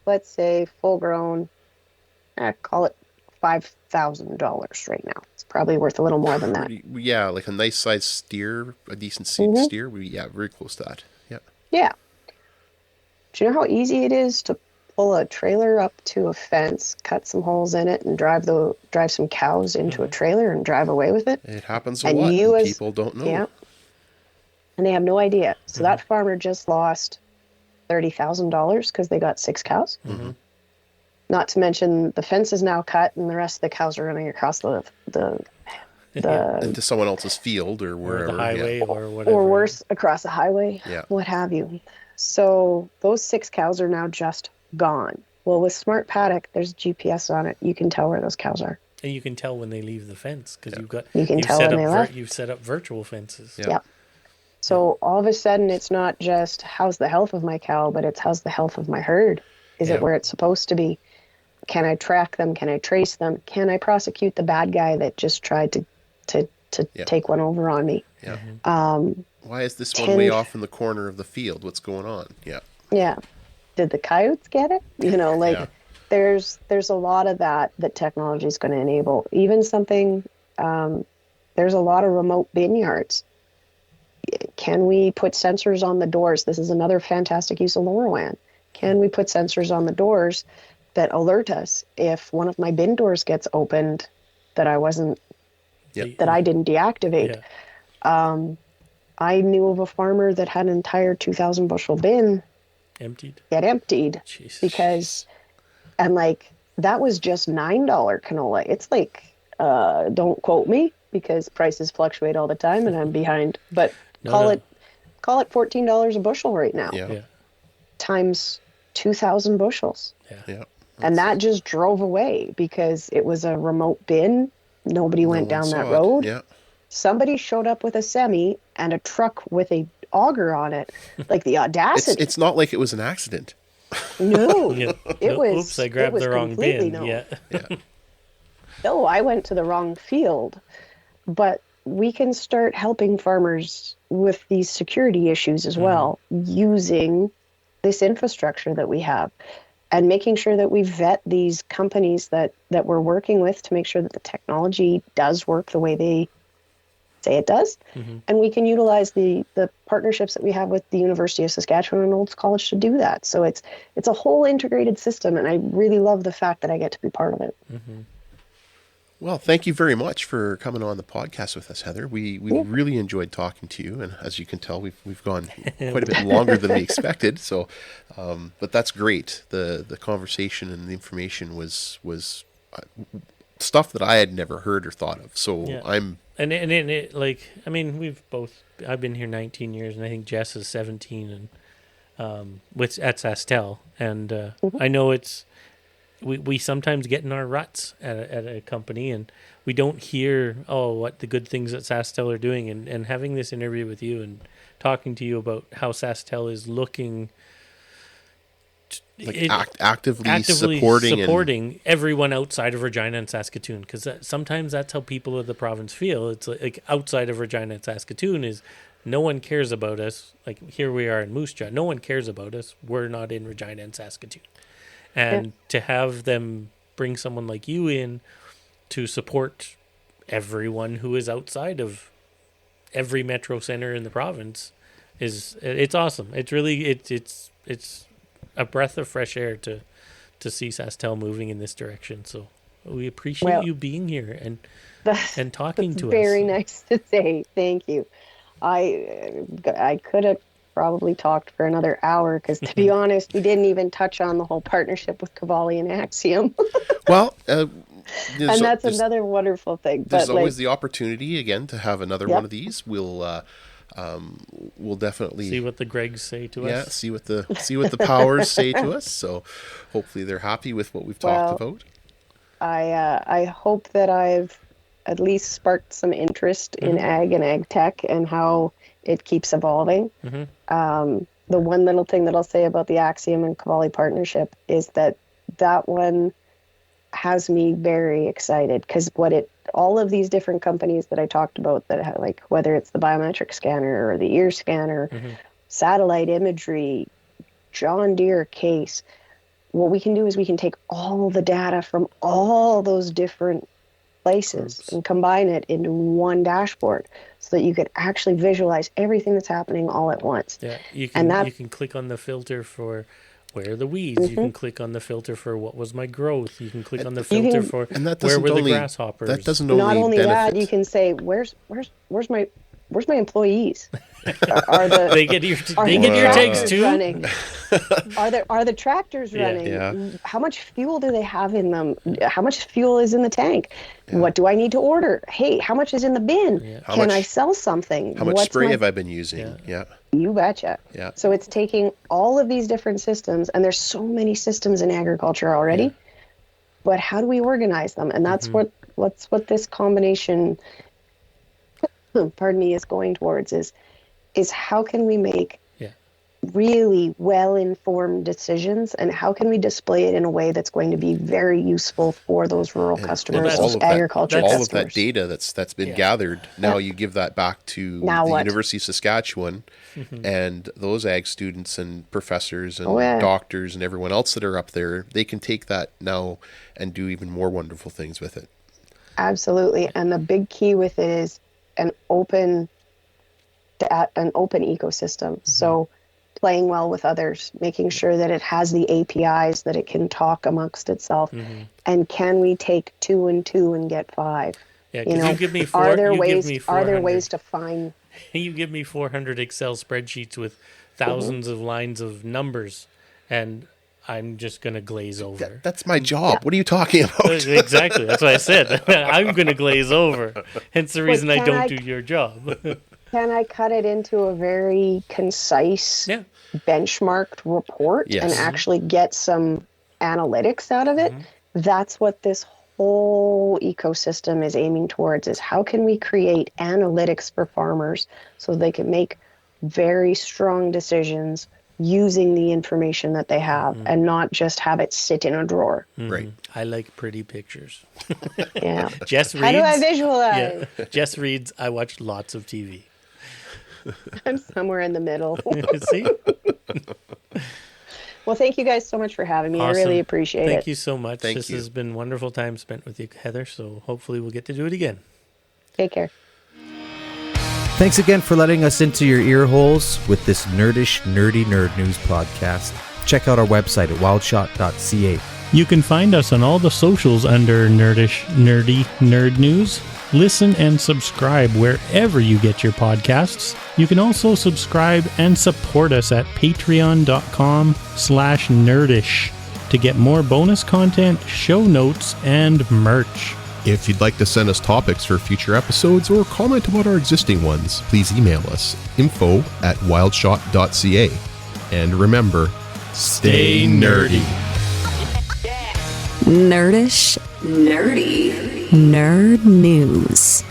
let's say full grown, call it $5,000 right now. It's probably worth a little more than that. Yeah, like a nice sized steer, a decent steer. Very close to that. Yeah. Yeah. Do you know how easy it is to pull a trailer up to a fence, cut some holes in it, and drive some cows into a trailer and drive away with it? It happens a lot. And people don't know. Yeah. And they have no idea. So that farmer just lost $30,000 because they got 6 cows. Not to mention the fence is now cut, and the rest of the cows are running across the into someone else's field or wherever, or the highway, or whatever, or worse, across the highway, yeah, what have you. So those 6 cows are now just gone. Well, with Smart Paddock, there's GPS on it. You can tell where those cows are, and you can tell when they leave the fence because you've set up virtual fences. Yeah. So all of a sudden, it's not just how's the health of my cow, but it's how's the health of my herd. Is it where it's supposed to be? Can I track them? Can I trace them? Can I prosecute the bad guy that just tried to take one over on me? Yeah. Why is this one way off in the corner of the field? What's going on? Yeah. Yeah. Did the coyotes get it? There's a lot of that technology is going to enable. Even something, there's a lot of remote bin yards. Can we put sensors on the doors? This is another fantastic use of LoRaWAN. Can we put sensors on the doors that alert us if one of my bin doors gets opened that I didn't deactivate? I knew of a farmer that had an entire 2,000 bushel bin emptied get emptied. Jesus. Because And like, that was just $9 canola. It's like, don't quote me because prices fluctuate all the time and I'm behind, but call it $14 a bushel right now. Yeah. Times 2,000 bushels. Yeah. And that just drove away because it was a remote bin. Nobody went down that road. Yeah. Somebody showed up with a semi and a truck with a auger on it. Like the audacity. It's not like it was an accident. No, Yeah. it was. Oops, I grabbed the wrong bin. No. Yeah. No, I went to the wrong field. But we can start helping farmers with these security issues as well, using this infrastructure that we have and making sure that we vet these companies that we're working with to make sure that the technology does work the way they say it does. And we can utilize the partnerships that we have with the University of Saskatchewan and Olds College to do that. So it's a whole integrated system, and I really love the fact that I get to be part of it. Well, thank you very much for coming on the podcast with us, Heather. We really enjoyed talking to you, and as you can tell, we've gone quite a bit longer than we expected. So, but that's great. The conversation and the information was stuff that I had never heard or thought of. So And it like, I mean, I've been here 19 years, and I think Jess is 17, and at Sasktel, and I know we sometimes get in our ruts at a company, and we don't hear what the good things that Sasktel are doing, and having this interview with you and talking to you about how Sasktel is looking. Actively supporting everyone outside of Regina and Saskatoon, because sometimes that's how people of the province feel. It's like outside of Regina and Saskatoon is no one cares about us. Like here we are in Moose Jaw, no one cares about us. We're not in Regina and Saskatoon, and to have them bring someone like you in to support everyone who is outside of every metro center in the province it's awesome. It's really it's a breath of fresh air to see Sasktel moving in this direction. So we appreciate you being here and talking to us. Very nice to say. Thank you. I could have probably talked for another hour because, to be honest, we didn't even touch on the whole partnership with Cavalli and Axiom. Well, and that's another wonderful thing. There's always the opportunity again to have another one of these. We'll definitely see what the Gregs say to us. Yeah, see what the powers say to us. So hopefully they're happy with what we've talked about. I hope that I've at least sparked some interest in ag and ag tech and how it keeps evolving. The one little thing that I'll say about the Axiom and Cavalli partnership is that one has me very excited, because all of these different companies that I talked about that have, like, whether it's the biometric scanner or the ear scanner, satellite imagery, John Deere case, what we can do is we can take all the data from all those different places and combine it into one dashboard so that you could actually visualize everything that's happening all at once. Yeah, you can click on the filter for where are the weeds. You can click on the filter for what was my growth. You can click on the filter for where were the grasshoppers. That doesn't only not only benefit. that, you can say where's my employees? They get your takes too. Running? Are the tractors running? Yeah. How much fuel do they have in them? How much fuel is in the tank? Yeah. What do I need to order? Hey, how much is in the bin? Yeah. Can I sell something? How much spray have I been using? Yeah. You betcha. Yeah. So it's taking all of these different systems, and there's so many systems in agriculture already. Yeah. But how do we organize them? And that's what this combination, pardon me, is going towards is how can we make really well-informed decisions, and how can we display it in a way that's going to be very useful for those rural customers, those agriculture customers. All of that data that's been gathered, now you give that back to the University of Saskatchewan and those ag students and professors and doctors and everyone else that are up there. They can take that now and do even more wonderful things with it. Absolutely. And the big key with it is an open ecosystem. So playing well with others, making sure that it has the APIs, that it can talk amongst itself. And can we take 2 and 2 and get 5? Yeah, you give me 4. Are there ways to find? You give me 400 Excel spreadsheets with thousands of lines of numbers, and I'm just going to glaze over. That's my job. What are you talking about? Exactly. That's what I said. I'm going to glaze over. Hence the reason I don't do your job. Can I cut it into a very concise, benchmarked report and actually get some analytics out of it? That's what this whole ecosystem is aiming towards, is how can we create analytics for farmers so they can make very strong decisions using the information that they have and not just have it sit in a drawer. Right. I like pretty pictures. Yeah. Jess reads. How do I visualize? Yeah. Jess reads. I watch lots of TV. I'm somewhere in the middle. See? Well, thank you guys so much for having me. Awesome. I really appreciate it. Thank you so much. Thank This you. has been wonderful time spent with you, Heather. So hopefully we'll get to do it again. Take care. Thanks again for letting us into your ear holes with this nerdish, nerdy nerd news podcast. Check out our website at wildshot.ca. You can find us on all the socials under Nerdish, Nerdy, Nerd News. Listen and subscribe wherever you get your podcasts. You can also subscribe and support us at patreon.com/nerdish to get more bonus content, show notes, and merch. If you'd like to send us topics for future episodes or comment about our existing ones, please email us info@wildshot.ca. And remember, stay nerdy. Nerdish, nerdy, nerd news.